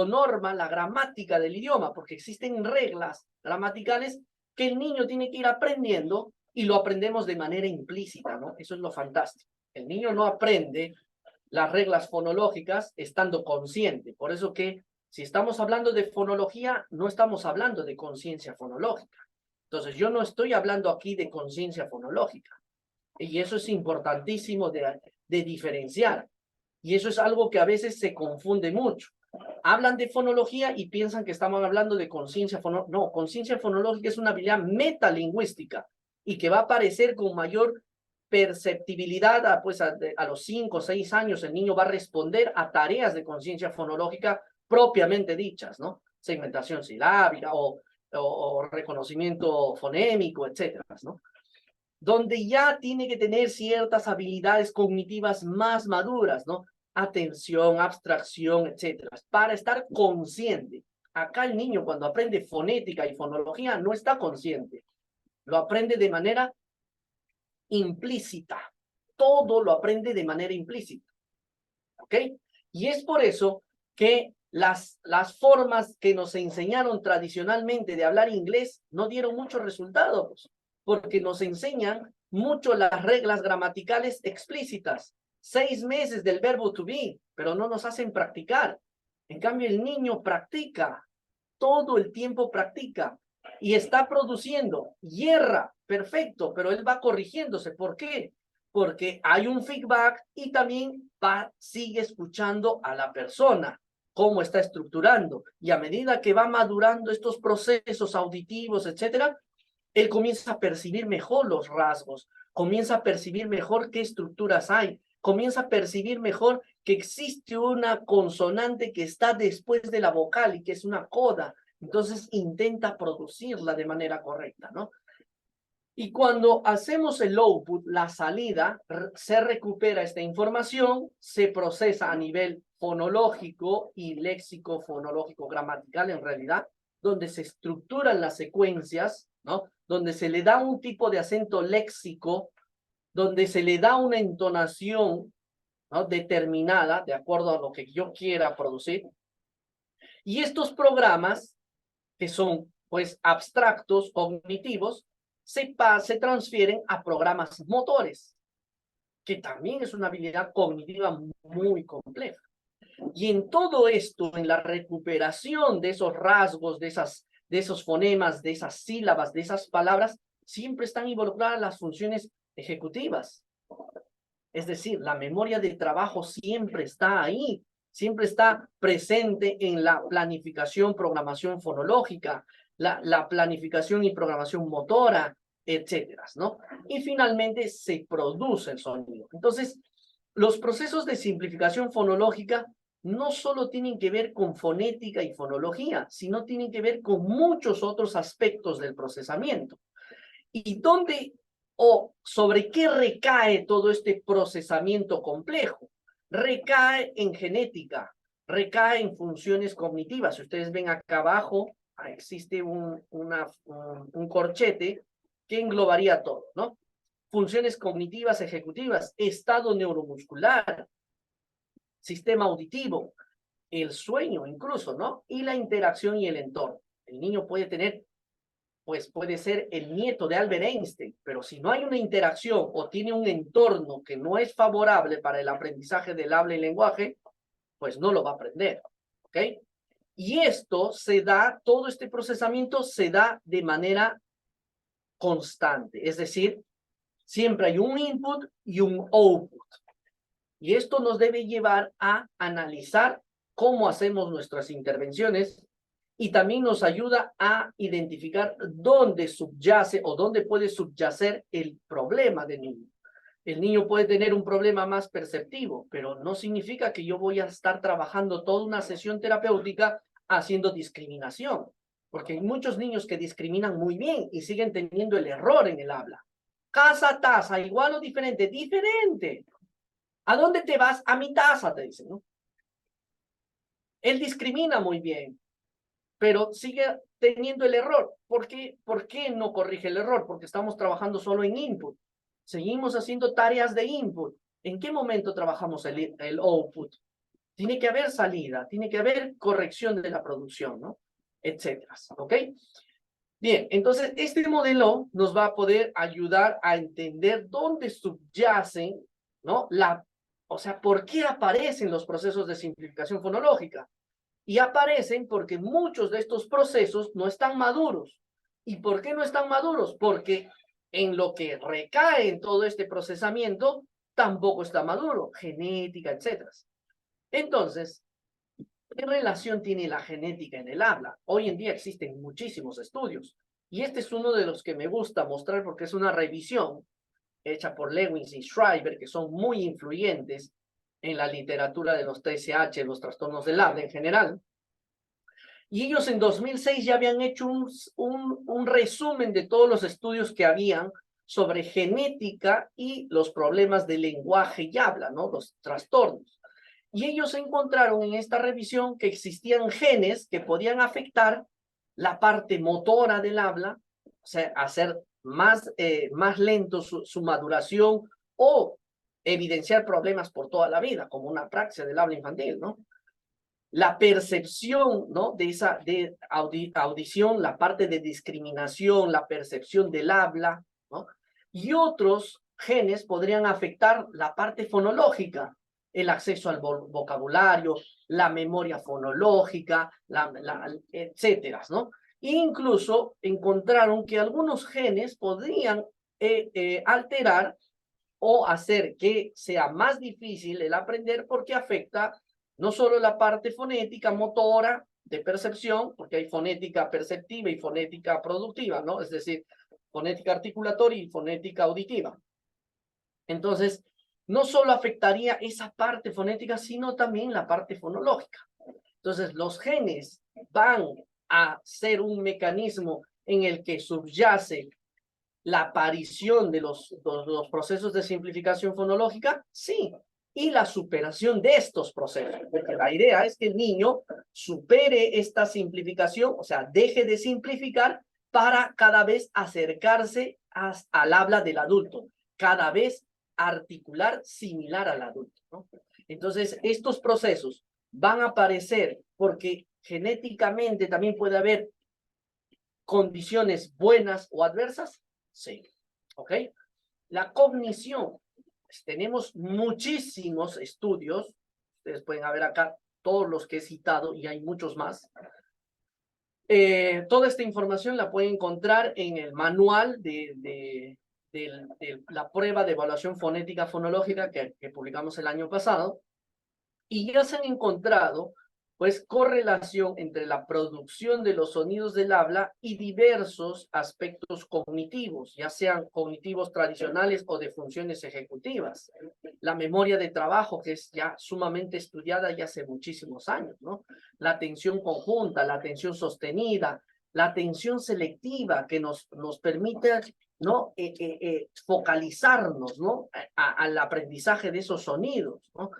norma la gramática del idioma, porque existen reglas gramaticales que el niño tiene que ir aprendiendo y lo aprendemos de manera implícita, ¿no? Eso es lo fantástico. El niño no aprende las reglas fonológicas estando consciente. Por eso que si estamos hablando de fonología, no estamos hablando de conciencia fonológica. Entonces, yo no estoy hablando aquí de conciencia fonológica. Y eso es importantísimo de diferenciar. Y eso es algo que a veces se confunde mucho. Hablan de fonología y piensan que estamos hablando de conciencia fonológica. No, conciencia fonológica es una habilidad metalingüística y que va a aparecer con mayor perceptibilidad a los 5 o 6 años. El niño va a responder a tareas de conciencia fonológica propiamente dichas, ¿no? Segmentación silábica o reconocimiento fonémico, etcétera, ¿no? Donde ya tiene que tener ciertas habilidades cognitivas más maduras, ¿no? Atención, abstracción, etcétera, para estar consciente. Acá el niño cuando aprende fonética y fonología no está consciente, lo aprende de manera implícita, todo lo aprende de manera implícita, ¿ok? Y es por eso que las formas que nos enseñaron tradicionalmente de hablar inglés no dieron muchos resultados, porque nos enseñan mucho las reglas gramaticales explícitas, 6 meses del verbo to be, pero no nos hacen practicar. En cambio, el niño practica, todo el tiempo practica, y está produciendo, y erra, perfecto, pero él va corrigiéndose. ¿Por qué? Porque hay un feedback y también sigue escuchando a la persona, cómo está estructurando, y a medida que va madurando estos procesos auditivos, etcétera, él comienza a percibir mejor los rasgos, comienza a percibir mejor qué estructuras hay, comienza a percibir mejor que existe una consonante que está después de la vocal y que es una coda. Entonces intenta producirla de manera correcta, ¿no? Y cuando hacemos el output, la salida, se recupera esta información, se procesa a nivel fonológico y léxico, fonológico, gramatical en realidad, donde se estructuran las secuencias, ¿no? Donde se le da un tipo de acento léxico, donde se le da una entonación, ¿no? Determinada, de acuerdo a lo que yo quiera producir. Y estos programas, que son pues abstractos, cognitivos, se transfieren a programas motores, que también es una habilidad cognitiva muy compleja. Y en todo esto, en la recuperación de esos rasgos, de esos fonemas, de esas sílabas, de esas palabras, siempre están involucradas las funciones ejecutivas. Es decir, la memoria de trabajo siempre está ahí, siempre está presente en la planificación, programación fonológica, la planificación y programación motora, etcétera, ¿no? Y finalmente se produce el sonido. Entonces, los procesos de simplificación fonológica no solo tienen que ver con fonética y fonología, sino tienen que ver con muchos otros aspectos del procesamiento. ¿Y dónde o sobre qué recae todo este procesamiento complejo? Recae en genética, recae en funciones cognitivas. Si ustedes ven acá abajo, existe un corchete que englobaría todo, ¿no? Funciones cognitivas ejecutivas, estado neuromuscular, sistema auditivo, el sueño incluso, ¿no? Y la interacción y el entorno. El niño puede tener, pues puede ser el nieto de Albert Einstein, pero si no hay una interacción o tiene un entorno que no es favorable para el aprendizaje del habla y lenguaje, pues no lo va a aprender, ¿ok? Y esto se da, todo este procesamiento se da de manera constante, es decir, siempre hay un input y un output. Y esto nos debe llevar a analizar cómo hacemos nuestras intervenciones y también nos ayuda a identificar dónde subyace o dónde puede subyacer el problema del niño. El niño puede tener un problema más perceptivo, pero no significa que yo voy a estar trabajando toda una sesión terapéutica haciendo discriminación, porque hay muchos niños que discriminan muy bien y siguen teniendo el error en el habla. Casa, taza, igual o diferente, diferente. ¿A dónde te vas? A mi taza, te dicen, ¿no? Él discrimina muy bien, pero sigue teniendo el error. ¿Por qué no corrige el error? Porque estamos trabajando solo en input. Seguimos haciendo tareas de input. ¿En qué momento trabajamos el output? Tiene que haber salida, tiene que haber corrección de la producción, ¿no? Etcétera, ¿ok? Bien, entonces este modelo nos va a poder ayudar a entender dónde subyacen, ¿no? O sea, ¿por qué aparecen los procesos de simplificación fonológica? Y aparecen porque muchos de estos procesos no están maduros. ¿Y por qué no están maduros? Porque en lo que recae en todo este procesamiento tampoco está maduro, genética, etc. Entonces, ¿qué relación tiene la genética en el habla? Hoy en día existen muchísimos estudios y este es uno de los que me gusta mostrar porque es una revisión hecha por Lewis y Schreiber, que son muy influyentes en la literatura de los TSH, los trastornos del habla en general, Y ellos en 2006 ya habían hecho un resumen de todos los estudios que habían sobre genética y los problemas de lenguaje y habla, ¿no? Los trastornos. Y ellos encontraron en esta revisión que existían genes que podían afectar la parte motora del habla, o sea, hacer más lento su maduración o evidenciar problemas por toda la vida, como una apraxia del habla infantil, ¿no? La percepción, ¿no? De audición, la parte de discriminación, la percepción del habla, ¿no? Y otros genes podrían afectar la parte fonológica, el acceso al vocabulario, la memoria fonológica, etcétera, ¿no? E incluso encontraron que algunos genes podrían alterar o hacer que sea más difícil el aprender porque afecta no solo la parte fonética, motora, de percepción, porque hay fonética perceptiva y fonética productiva, ¿no? Es decir, fonética articulatoria y fonética auditiva. Entonces, no solo afectaría esa parte fonética, sino también la parte fonológica. Entonces, los genes van a ser un mecanismo en el que subyace la aparición de los procesos de simplificación fonológica, sí, y la superación de estos procesos, porque la idea es que el niño supere esta simplificación, o sea, deje de simplificar para cada vez acercarse al habla del adulto, cada vez articular similar al adulto, ¿no? Entonces, estos procesos van a aparecer porque genéticamente también puede haber condiciones buenas o adversas. Sí, ¿ok? La cognición. Pues, tenemos muchísimos estudios. Ustedes pueden ver acá todos los que he citado y hay muchos más. Toda esta información la pueden encontrar en el manual de la prueba de evaluación fonética fonológica que publicamos el año pasado. Y ya se han encontrado pues correlación entre la producción de los sonidos del habla y diversos aspectos cognitivos, ya sean cognitivos tradicionales o de funciones ejecutivas. La memoria de trabajo, que es ya sumamente estudiada ya hace muchísimos años, ¿no? La atención conjunta, la atención sostenida, la atención selectiva, que nos permite, ¿no? Focalizarnos, ¿no? Al aprendizaje de esos sonidos, ¿no?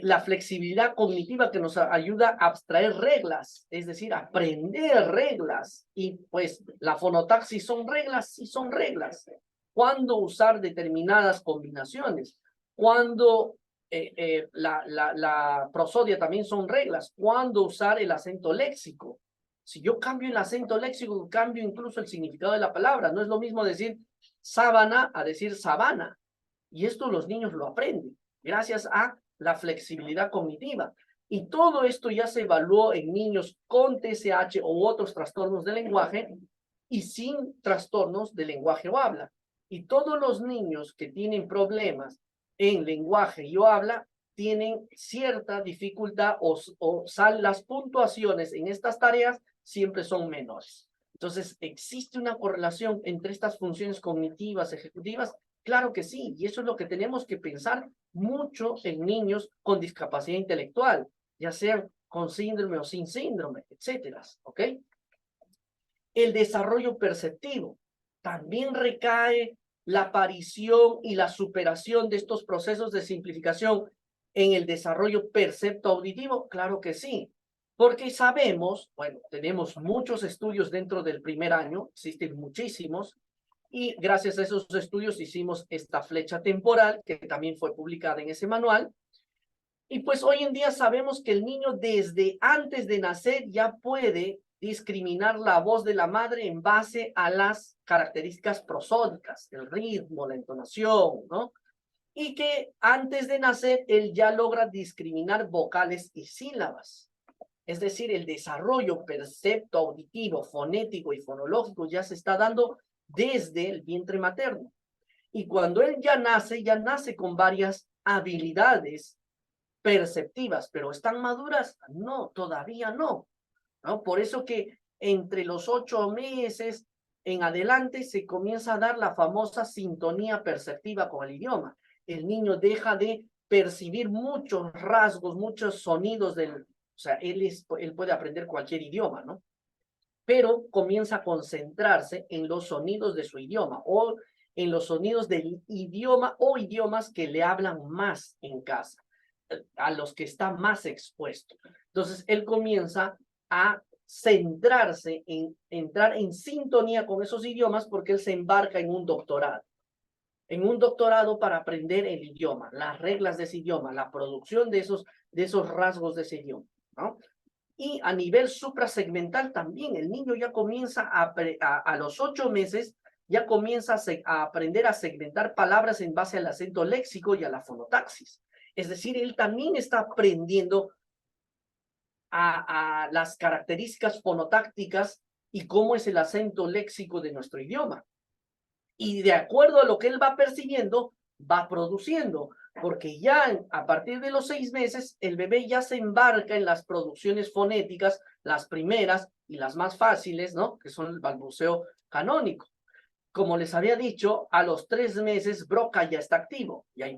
La flexibilidad cognitiva que nos ayuda a abstraer reglas, es decir, aprender reglas. Y pues la fonotaxis son reglas, sí son reglas. ¿Cuándo usar determinadas combinaciones? ¿Cuándo la prosodia también son reglas? ¿Cuándo usar el acento léxico? Si yo cambio el acento léxico, cambio incluso el significado de la palabra. No es lo mismo decir sábana a decir sabana. Y esto los niños lo aprenden gracias a la flexibilidad cognitiva. Y todo esto ya se evaluó en niños con TSH u otros trastornos del lenguaje y sin trastornos de lenguaje o habla. Y todos los niños que tienen problemas en lenguaje y o habla tienen cierta dificultad o las puntuaciones en estas tareas siempre son menores. Entonces, ¿existe una correlación entre estas funciones cognitivas, ejecutivas? Claro que sí, y eso es lo que tenemos que pensar mucho en niños con discapacidad intelectual, ya sean con síndrome o sin síndrome, etcétera, ¿ok? El desarrollo perceptivo. También recae la aparición y la superación de estos procesos de simplificación en el desarrollo percepto auditivo. Claro que sí, porque sabemos, bueno, tenemos muchos estudios dentro del primer año, existen muchísimos, y gracias a esos estudios hicimos esta flecha temporal que también fue publicada en ese manual. Y pues hoy en día sabemos que el niño desde antes de nacer ya puede discriminar la voz de la madre en base a las características prosódicas, el ritmo, la entonación, ¿no? Y que antes de nacer él ya logra discriminar vocales y sílabas. Es decir, el desarrollo percepto, auditivo, fonético y fonológico ya se está dando desde el vientre materno. Y cuando él ya nace con varias habilidades perceptivas, pero ¿están maduras? No, todavía no, ¿no? Por eso que entre los 8 meses en adelante se comienza a dar la famosa sintonía perceptiva con el idioma. El niño deja de percibir muchos rasgos, muchos sonidos O sea, él puede aprender cualquier idioma, ¿no? Pero comienza a concentrarse en los sonidos de su idioma o en los sonidos del idioma o idiomas que le hablan más en casa, a los que está más expuesto. Entonces, él comienza a centrarse en entrar en sintonía con esos idiomas porque él se embarca en un doctorado para aprender el idioma, las reglas de ese idioma, la producción de esos rasgos de ese idioma, ¿no? Y a nivel suprasegmental también, el niño ya comienza a los 8 meses, ya comienza a aprender a segmentar palabras en base al acento léxico y a la fonotaxis. Es decir, él también está aprendiendo a las características fonotácticas y cómo es el acento léxico de nuestro idioma. Y de acuerdo a lo que él va percibiendo, va produciendo, porque ya a partir de los 6 meses, el bebé ya se embarca en las producciones fonéticas, las primeras y las más fáciles, ¿no? Que son el balbuceo canónico. Como les había dicho, a los 3 meses Broca ya está activo. Y hay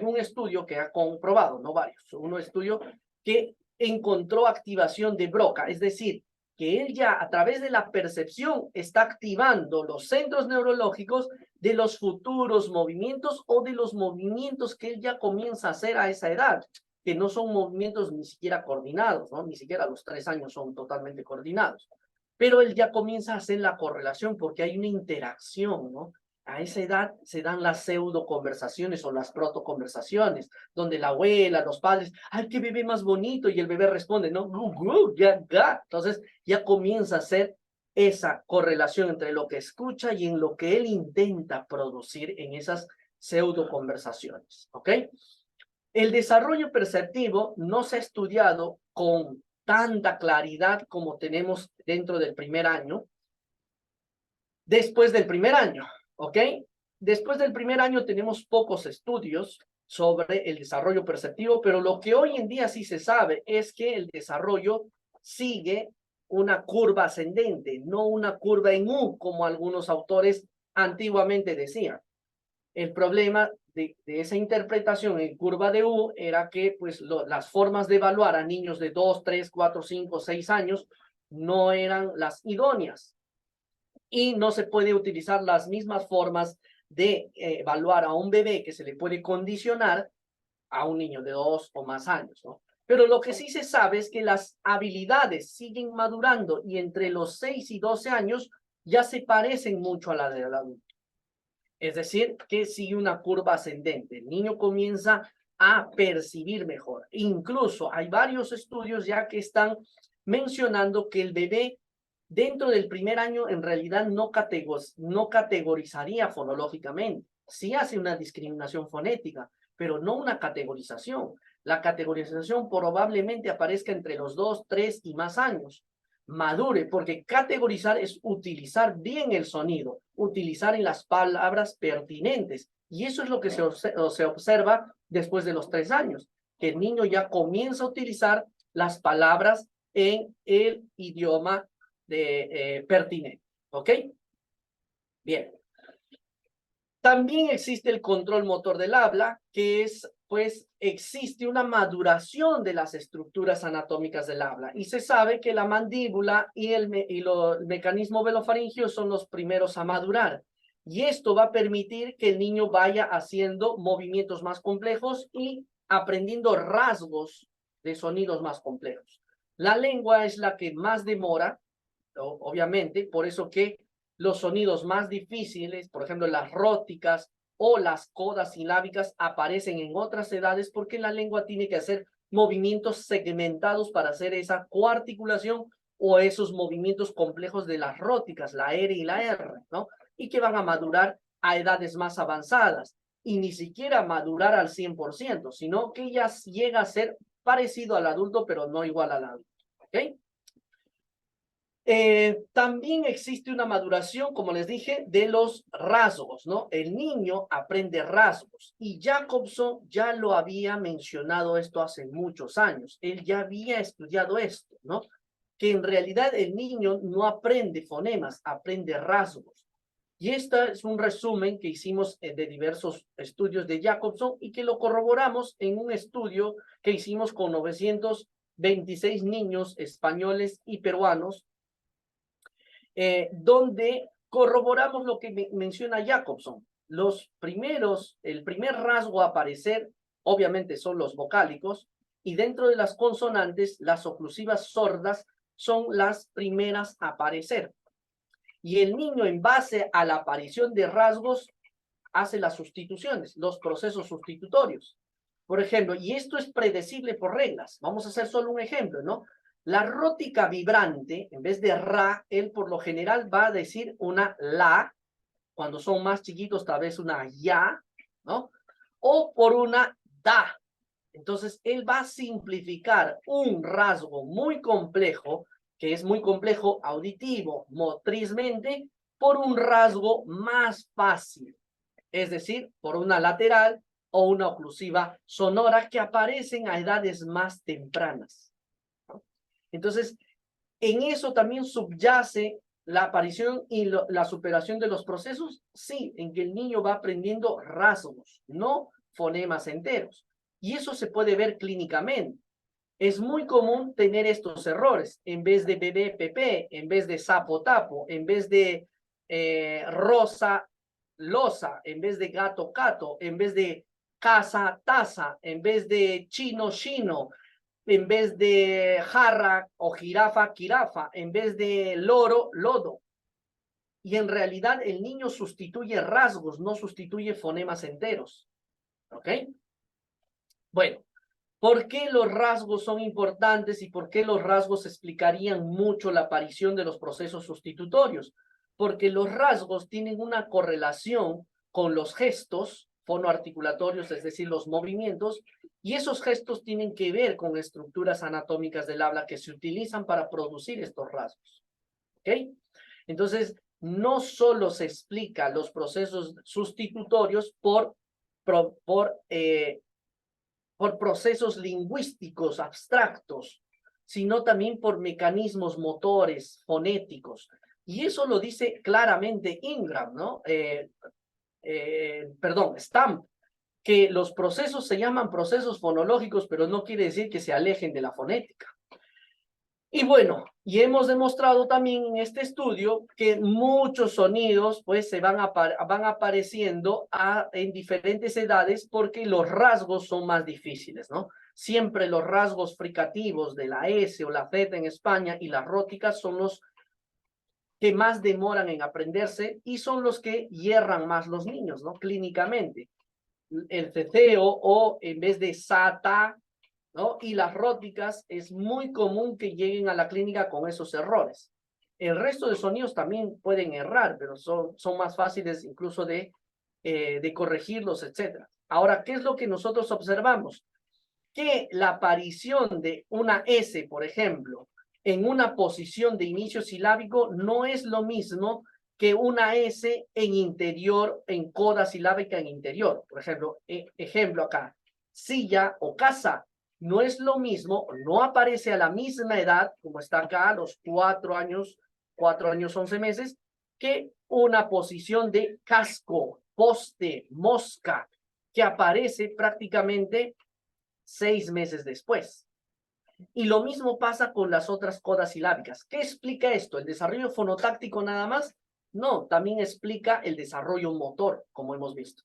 un estudio que ha comprobado, no varios, un estudio que encontró activación de Broca, es decir, que él ya a través de la percepción está activando los centros neurológicos de los futuros movimientos o de los movimientos que él ya comienza a hacer a esa edad, que no son movimientos ni siquiera coordinados, ¿no? Ni siquiera a los 3 años son totalmente coordinados. Pero él ya comienza a hacer la correlación porque hay una interacción, ¿no? A esa edad se dan las pseudo conversaciones o las proto conversaciones, donde la abuela, los padres, ¡ay, qué bebé más bonito! Y el bebé responde, ¿no? ¡Gu, gu, ga, ga! Entonces ya comienza a hacer esa correlación entre lo que escucha y en lo que él intenta producir en esas pseudo conversaciones, ¿ok? El desarrollo perceptivo no se ha estudiado con tanta claridad como tenemos dentro del primer año, después del primer año, ¿ok? Después del primer año tenemos pocos estudios sobre el desarrollo perceptivo, pero lo que hoy en día sí se sabe es que el desarrollo sigue una curva ascendente, no una curva en U, como algunos autores antiguamente decían. El problema de esa interpretación en curva de U era que pues, las formas de evaluar a niños de 2, 3, 4, 5, 6 años no eran las idóneas. Y no se puede utilizar las mismas formas de evaluar a un bebé que se le puede condicionar a un niño de 2 o más años, ¿no? Pero lo que sí se sabe es que las habilidades siguen madurando y entre los 6 y 12 años ya se parecen mucho a la del adulto. Es decir, que sigue una curva ascendente. El niño comienza a percibir mejor. Incluso hay varios estudios ya que están mencionando que el bebé dentro del primer año en realidad no categorizaría fonológicamente. Sí hace una discriminación fonética, pero no una categorización. La categorización probablemente aparezca entre los 2, 3 y más años. Madure, porque categorizar es utilizar bien el sonido, utilizar en las palabras pertinentes. Y eso es lo que se observa después de los 3 años, que el niño ya comienza a utilizar las palabras en el idioma pertinente. ¿Ok? Bien. También existe el control motor del habla, que es, pues, existe una maduración de las estructuras anatómicas del habla. Y se sabe que la mandíbula y el mecanismo velofaringio son los primeros a madurar. Y esto va a permitir que el niño vaya haciendo movimientos más complejos y aprendiendo rasgos de sonidos más complejos. La lengua es la que más demora, obviamente, por eso que los sonidos más difíciles, por ejemplo, las róticas o las codas silábicas aparecen en otras edades porque la lengua tiene que hacer movimientos segmentados para hacer esa coarticulación o esos movimientos complejos de las róticas, la R y la R, ¿no? Y que van a madurar a edades más avanzadas y ni siquiera madurar al 100%, sino que ya llega a ser parecido al adulto, pero no igual al adulto, ¿ok? También existe una maduración, como les dije, de los rasgos, ¿no? El niño aprende rasgos y Jacobson ya lo había mencionado esto hace muchos años. Él ya había estudiado esto, ¿no? Que en realidad el niño no aprende fonemas, aprende rasgos. Y este es un resumen que hicimos de diversos estudios de Jacobson y que lo corroboramos en un estudio que hicimos con 900 26 niños españoles y peruanos, donde corroboramos lo que menciona Jacobson. El primer rasgo a aparecer, obviamente, son los vocálicos, y dentro de las consonantes, las oclusivas sordas son las primeras a aparecer. Y el niño, en base a la aparición de rasgos, hace las sustituciones, los procesos sustitutorios. Por ejemplo, y esto es predecible por reglas. Vamos a hacer solo un ejemplo, ¿no? La rótica vibrante, en vez de ra, él por lo general va a decir una la, cuando son más chiquitos tal vez una ya, ¿no? O por una da. Entonces, él va a simplificar un rasgo muy complejo, que es muy complejo auditivo, motrizmente, por un rasgo más fácil, es decir, por una lateral o una oclusiva sonora que aparecen a edades más tempranas, ¿no? Entonces, en eso también subyace la aparición y la superación de los procesos, sí, en que el niño va aprendiendo rasgos, no fonemas enteros. Y eso se puede ver clínicamente. Es muy común tener estos errores. En vez de bebé, pepe, en vez de sapo, tapo, en vez de rosa, losa, en vez de gato, cato, en vez de casa, taza, en vez de chino, chino, en vez de jarra o jirafa, jirafa, en vez de loro, lodo. Y en realidad el niño sustituye rasgos, no sustituye fonemas enteros. ¿Ok? Bueno, ¿por qué los rasgos son importantes y por qué los rasgos explicarían mucho la aparición de los procesos sustitutorios? Porque los rasgos tienen una correlación con los gestos fonoarticulatorios, es decir, los movimientos, y esos gestos tienen que ver con estructuras anatómicas del habla que se utilizan para producir estos rasgos. ¿Ok? Entonces, no solo se explica los procesos sustitutorios por procesos lingüísticos abstractos, sino también por mecanismos motores, fonéticos. Y eso lo dice claramente Ingram, ¿no? Stamp, que los procesos se llaman procesos fonológicos, pero no quiere decir que se alejen de la fonética. Y bueno, y hemos demostrado también en este estudio que muchos sonidos pues se van apareciendo en diferentes edades porque los rasgos son más difíciles, ¿no? Siempre los rasgos fricativos de la S o la Z en España y las róticas son los que más demoran en aprenderse y son los que hierran más los niños, ¿no? Clínicamente. El ceceo o en vez de sata, ¿no? Y las róticas es muy común que lleguen a la clínica con esos errores. El resto de sonidos también pueden errar, pero son más fáciles incluso de corregirlos, etc. Ahora, ¿qué es lo que nosotros observamos? Que la aparición de una S, por ejemplo, en una posición de inicio silábico no es lo mismo que una S en interior, en coda silábica en interior. Por ejemplo, ejemplo acá, silla o casa. No es lo mismo, no aparece a la misma edad, como está acá, a los 4 años, 11 meses, que una posición de casco, poste, mosca, que aparece prácticamente 6 meses después. Y lo mismo pasa con las otras codas silábicas. ¿Qué explica esto? ¿El desarrollo fonotáctico nada más? No, también explica el desarrollo motor, como hemos visto.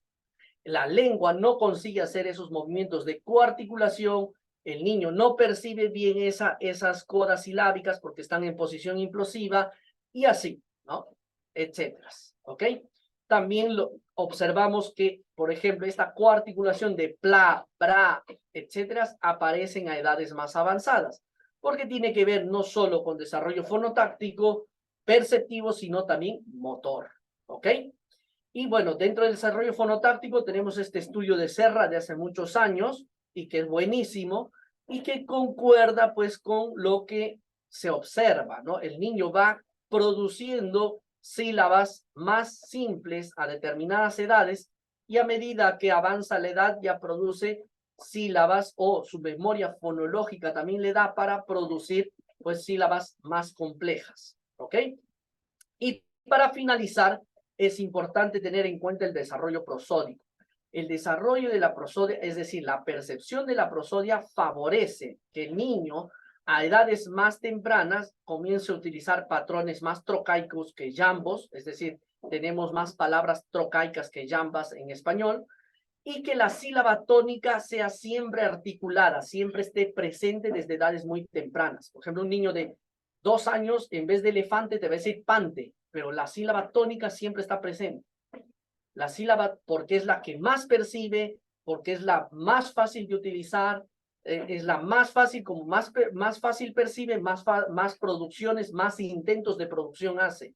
La lengua no consigue hacer esos movimientos de coarticulación, el niño no percibe bien esas codas silábicas porque están en posición implosiva y así, ¿no? Etcétera, ¿ok? También observamos que, por ejemplo, esta coarticulación de pla, bra, etcétera, aparecen a edades más avanzadas, porque tiene que ver no solo con desarrollo fonotáctico, perceptivo, sino también motor, ¿ok? Y bueno, dentro del desarrollo fonotáctico tenemos este estudio de Serra de hace muchos años y que es buenísimo y que concuerda pues con lo que se observa, ¿no? El niño va produciendo sílabas más simples a determinadas edades y a medida que avanza la edad ya produce sílabas o su memoria fonológica también le da para producir pues sílabas más complejas, ¿ok? Y para finalizar, es importante tener en cuenta el desarrollo prosódico. El desarrollo de la prosodia, es decir, la percepción de la prosodia favorece que el niño a edades más tempranas comience a utilizar patrones más trocaicos que jambos, es decir, tenemos más palabras trocaicas que jambas en español, y que la sílaba tónica sea siempre articulada, siempre esté presente desde edades muy tempranas. Por ejemplo, un niño de 2 años, en vez de elefante, te va a decir pante, pero la sílaba tónica siempre está presente. La sílaba, porque es la que más percibe, porque es la más fácil de utilizar, es la más fácil, como más fácil percibe, más producciones, más intentos de producción hace.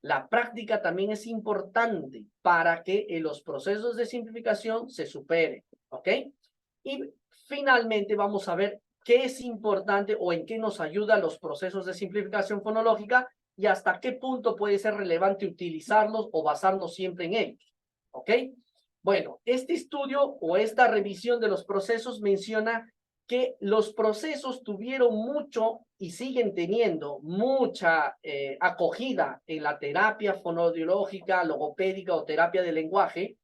La práctica también es importante para que en los procesos de simplificación se superen, ¿ok? Y finalmente vamos a ver qué es importante o en qué nos ayudan los procesos de simplificación fonológica y hasta qué punto puede ser relevante utilizarlos o basarnos siempre en ellos, ¿ok? Bueno, este estudio o esta revisión de los procesos menciona que los procesos tuvieron mucho y siguen teniendo mucha acogida en la terapia fonoaudiológica, logopédica o terapia de lenguaje,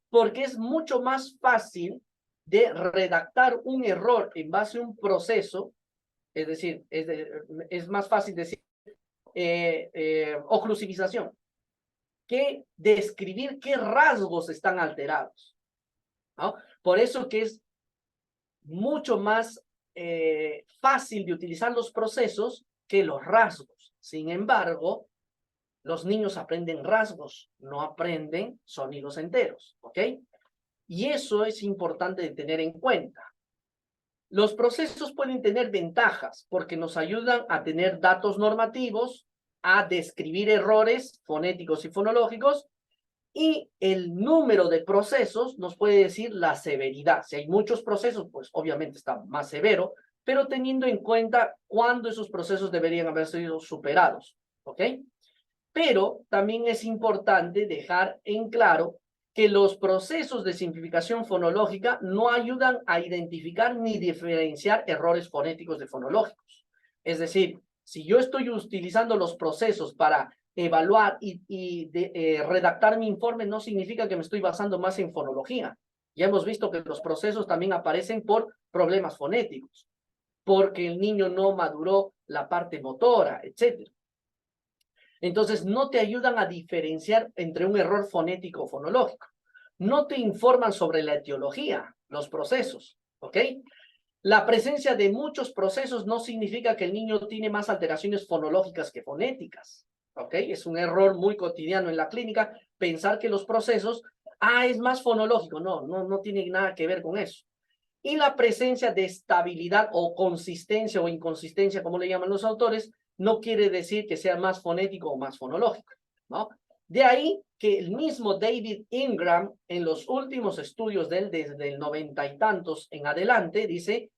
porque es mucho más fácil de redactar un error en base a un proceso, es decir, es más fácil decir oclusivización, que describir qué rasgos están alterados, ¿no? Por eso que es mucho más fácil de utilizar los procesos que los rasgos. Sin embargo, los niños aprenden rasgos, no aprenden sonidos enteros, ¿ok? Y eso es importante de tener en cuenta. Los procesos pueden tener ventajas porque nos ayudan a tener datos normativos, a describir errores fonéticos y fonológicos, y el número de procesos nos puede decir la severidad. Si hay muchos procesos, pues obviamente está más severo, pero teniendo en cuenta cuándo esos procesos deberían haber sido superados, ¿ok? Pero también es importante dejar en claro que los procesos de simplificación fonológica no ayudan a identificar ni diferenciar errores fonéticos de fonológicos. Es decir, si yo estoy utilizando los procesos para evaluar y redactar mi informe, no significa que me estoy basando más en fonología. Ya hemos visto que los procesos también aparecen por problemas fonéticos, porque el niño no maduró la parte motora, etc. Entonces, no te ayudan a diferenciar entre un error fonético o fonológico. No te informan sobre la etiología, los procesos, ¿ok? La presencia de muchos procesos no significa que el niño tiene más alteraciones fonológicas que fonéticas, ¿ok? Es un error muy cotidiano en la clínica pensar que los procesos, es más fonológico. No tiene nada que ver con eso. Y la presencia de estabilidad o consistencia o inconsistencia, como le llaman los autores, no quiere decir que sea más fonético o más fonológico, ¿no? De ahí que el mismo David Ingram, en los últimos estudios de él, desde el 90 y tantos en adelante, dice,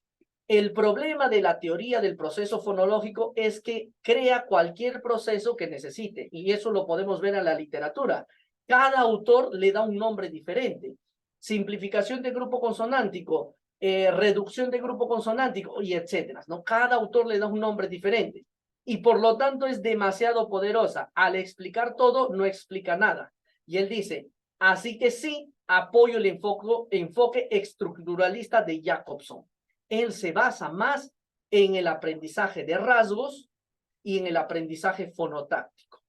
el problema de la teoría del proceso fonológico es que crea cualquier proceso que necesite, y eso lo podemos ver en la literatura. Cada autor le da un nombre diferente. Simplificación de grupo consonántico, reducción de grupo consonántico, y etcétera, ¿no? Cada autor le da un nombre diferente. Y por lo tanto es demasiado poderosa. Al explicar todo, no explica nada. Y él dice, así que sí, apoyo el enfoque estructuralista de Jacobson. Él se basa más en el aprendizaje de rasgos y en el aprendizaje fonotáctico.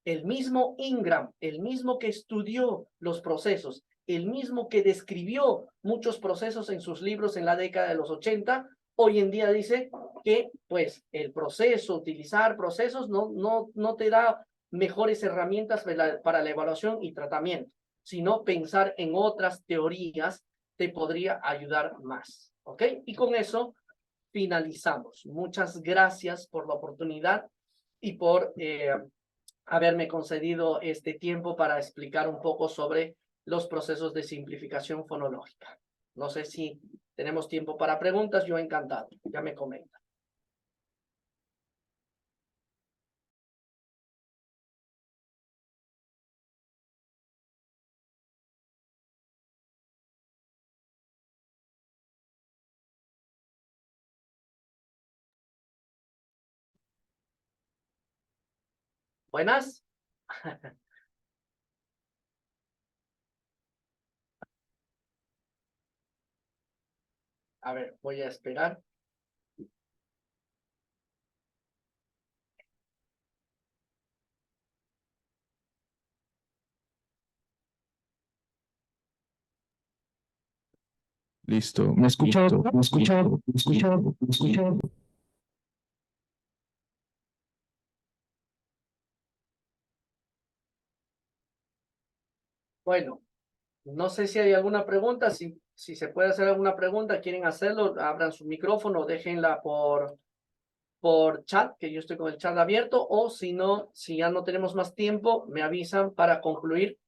El mismo Ingram, el mismo que estudió los procesos, el mismo que describió muchos procesos en sus libros en la década de los 80, hoy en día dice que pues el proceso, utilizar procesos no te da mejores herramientas para la evaluación y tratamiento, sino pensar en otras teorías te podría ayudar más. ¿Ok? Y con eso finalizamos. Muchas gracias por la oportunidad y por haberme concedido este tiempo para explicar un poco sobre los procesos de simplificación fonológica. No sé si tenemos tiempo para preguntas, yo encantado, ya me comenta. Buenas. A ver, voy a esperar. Listo. ¿Me escucha? ¿Me escucha? ¿Me escucha? ¿Me escucha? Bueno, no sé si hay alguna pregunta. Si se puede hacer alguna pregunta, quieren hacerlo, abran su micrófono, déjenla por chat, que yo estoy con el chat abierto, o si no, si ya no tenemos más tiempo, me avisan para concluir.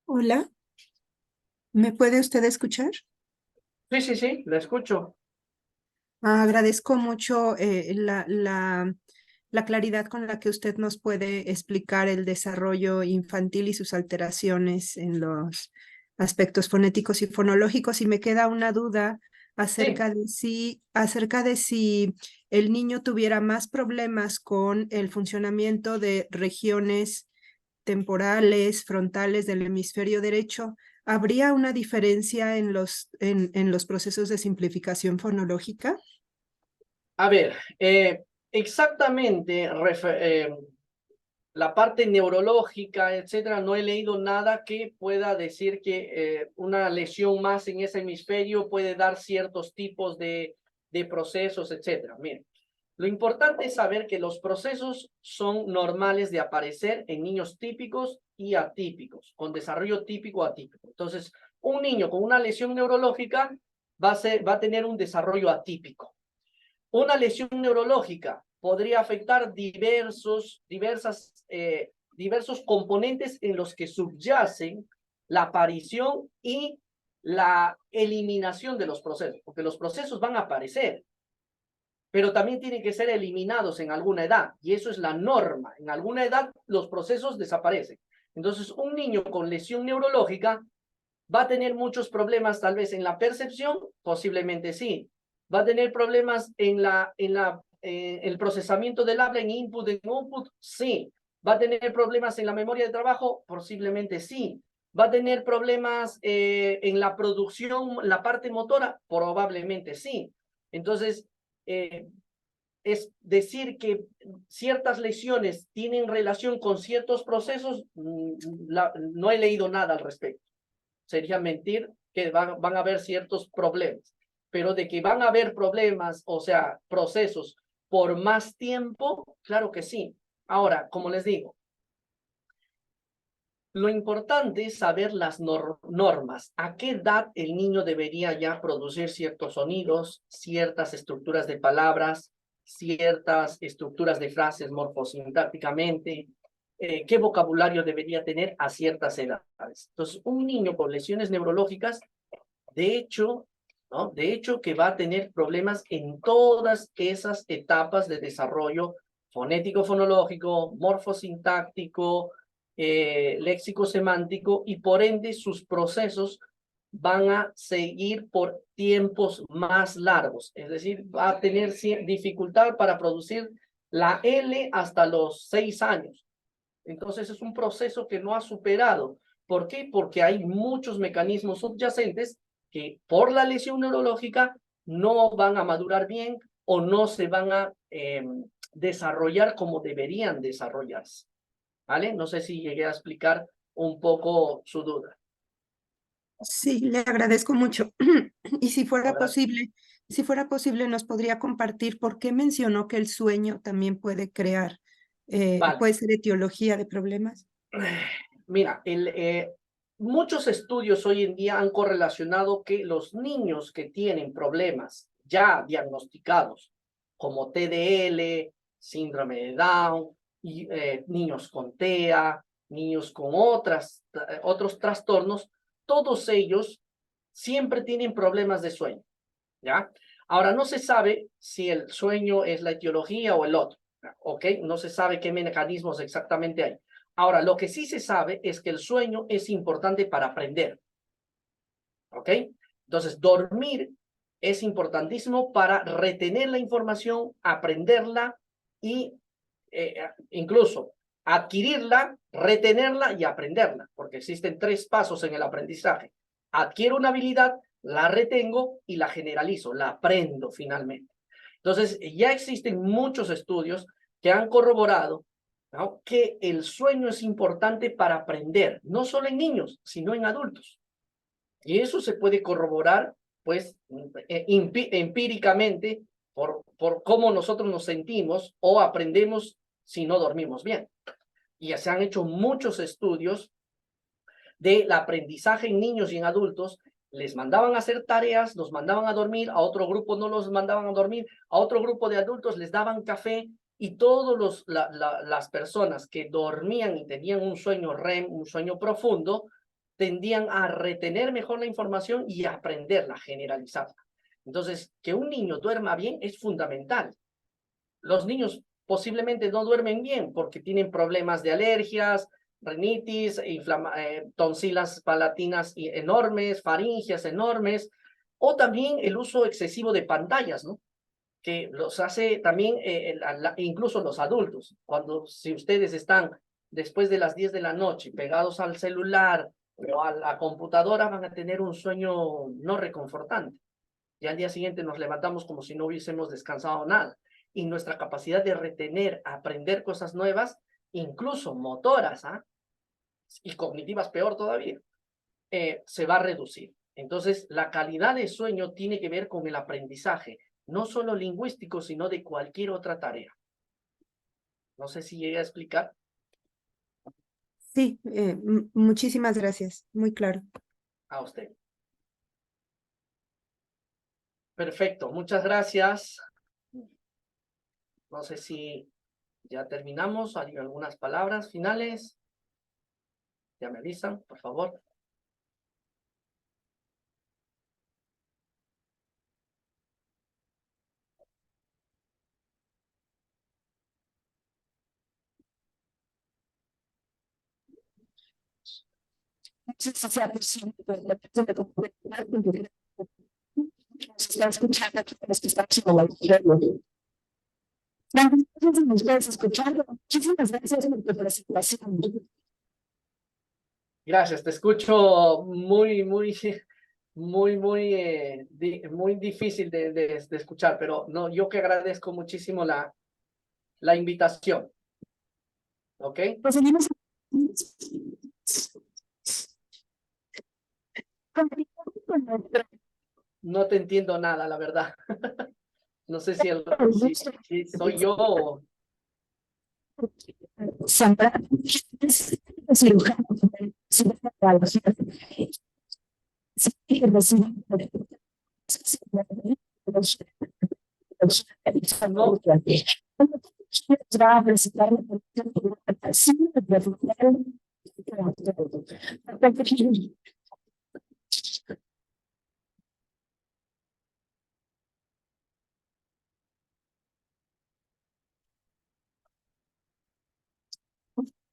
Hola, ¿me puede usted escuchar? Sí, sí, sí, la escucho. Agradezco mucho la claridad con la que usted nos puede explicar el desarrollo infantil y sus alteraciones en los aspectos fonéticos y fonológicos. Y me queda una duda Sí. acerca de si el niño tuviera más problemas con el funcionamiento de regiones temporales, frontales del hemisferio derecho. ¿Habría una diferencia en los procesos de simplificación fonológica? A ver, exactamente, la parte neurológica, etcétera, no he leído nada que pueda decir que una lesión más en ese hemisferio puede dar ciertos tipos de procesos, etcétera. Miren, lo importante es saber que los procesos son normales de aparecer en niños típicos y atípicos, con desarrollo típico o atípico. Entonces, un niño con una lesión neurológica va a tener un desarrollo atípico. Una lesión neurológica podría afectar diversos componentes en los que subyacen la aparición y la eliminación de los procesos, porque los procesos van a aparecer, pero también tienen que ser eliminados en alguna edad, y eso es la norma. En alguna edad los procesos desaparecen. Entonces, un niño con lesión neurológica va a tener muchos problemas, tal vez en la percepción, posiblemente sí. Va a tener problemas en el procesamiento del habla, en input, en output, sí. Va a tener problemas en la memoria de trabajo, posiblemente sí. Va a tener problemas en la producción, la parte motora, probablemente sí. Entonces, es decir que ciertas lesiones tienen relación con ciertos procesos, no he leído nada al respecto. Sería mentir que van a haber ciertos problemas, pero de que van a haber problemas, o sea, procesos por más tiempo, claro que sí. Ahora, como les digo, lo importante es saber las normas. ¿A qué edad el niño debería ya producir ciertos sonidos, ciertas estructuras de palabras, ciertas estructuras de frases morfosintácticamente? ¿Qué vocabulario debería tener a ciertas edades? Entonces, un niño con lesiones neurológicas, de hecho, ¿no? De hecho, que va a tener problemas en todas esas etapas de desarrollo fonético, fonológico, morfosintáctico, léxico semántico, y por ende sus procesos van a seguir por tiempos más largos. Es decir, va a tener dificultad para producir la L hasta los 6 años. Entonces es un proceso que no ha superado. ¿Por qué? Porque hay muchos mecanismos subyacentes que por la lesión neurológica no van a madurar bien o no se van a desarrollar como deberían desarrollarse. ¿Vale? No sé si llegué a explicar un poco su duda. Sí, le agradezco mucho. Y Ahora, si fuera posible, nos podría compartir por qué mencionó que el sueño también puede crear, vale. puede ser etiología de problemas. Mira, muchos estudios hoy en día han correlacionado que los niños que tienen problemas ya diagnosticados, como TDL, síndrome de Down, y, niños con TEA, niños con otros trastornos, todos ellos siempre tienen problemas de sueño, ¿ya? Ahora, no se sabe si el sueño es la etiología o el otro, ¿ok? No se sabe qué mecanismos exactamente hay. Ahora, lo que sí se sabe es que el sueño es importante para aprender, ¿ok? Entonces, dormir es importantísimo para retener la información, aprenderla y incluso adquirirla, retenerla y aprenderla, porque existen 3 pasos en el aprendizaje. Adquiero una habilidad, la retengo y la generalizo, la aprendo finalmente. Entonces, ya existen muchos estudios que han corroborado, ¿no?, que el sueño es importante para aprender, no solo en niños, sino en adultos. Y eso se puede corroborar, pues, empíricamente por cómo nosotros nos sentimos o aprendemos si no dormimos bien. Y se han hecho muchos estudios del aprendizaje en niños y en adultos. Les mandaban a hacer tareas, los mandaban a dormir, a otro grupo no los mandaban a dormir, a otro grupo de adultos les daban café, y todas las personas que dormían y tenían un sueño REM, un sueño profundo, tendían a retener mejor la información y a aprenderla, generalizarla. Entonces, que un niño duerma bien es fundamental. Los niños posiblemente no duermen bien porque tienen problemas de alergias, rinitis, tonsilas palatinas enormes, faringias enormes, o también el uso excesivo de pantallas, ¿no?, que los hace también incluso los adultos. Si ustedes están después de las 10 de la noche pegados al celular o a la computadora, van a tener un sueño no reconfortante. Y al día siguiente nos levantamos como si no hubiésemos descansado nada. Y nuestra capacidad de retener, aprender cosas nuevas, incluso motoras, y cognitivas peor todavía, se va a reducir. Entonces, la calidad de sueño tiene que ver con el aprendizaje, no solo lingüístico, sino de cualquier otra tarea. No sé si llegué a explicar. Sí, muchísimas gracias, muy claro. A usted. Perfecto, muchas gracias. No sé si ya terminamos. ¿Hay algunas palabras finales? Ya me avisan, por favor. Se está escuchando, los que estamos en la auditorio. Nos puedes escuchar. Muchísimas gracias por tu presentación. Gracias, te escucho muy difícil de escuchar, pero no, yo que agradezco muchísimo la invitación. ¿Ok? Pues seguimos. No te entiendo nada, la verdad. No sé si soy yo o... Sandra, cirujano, no.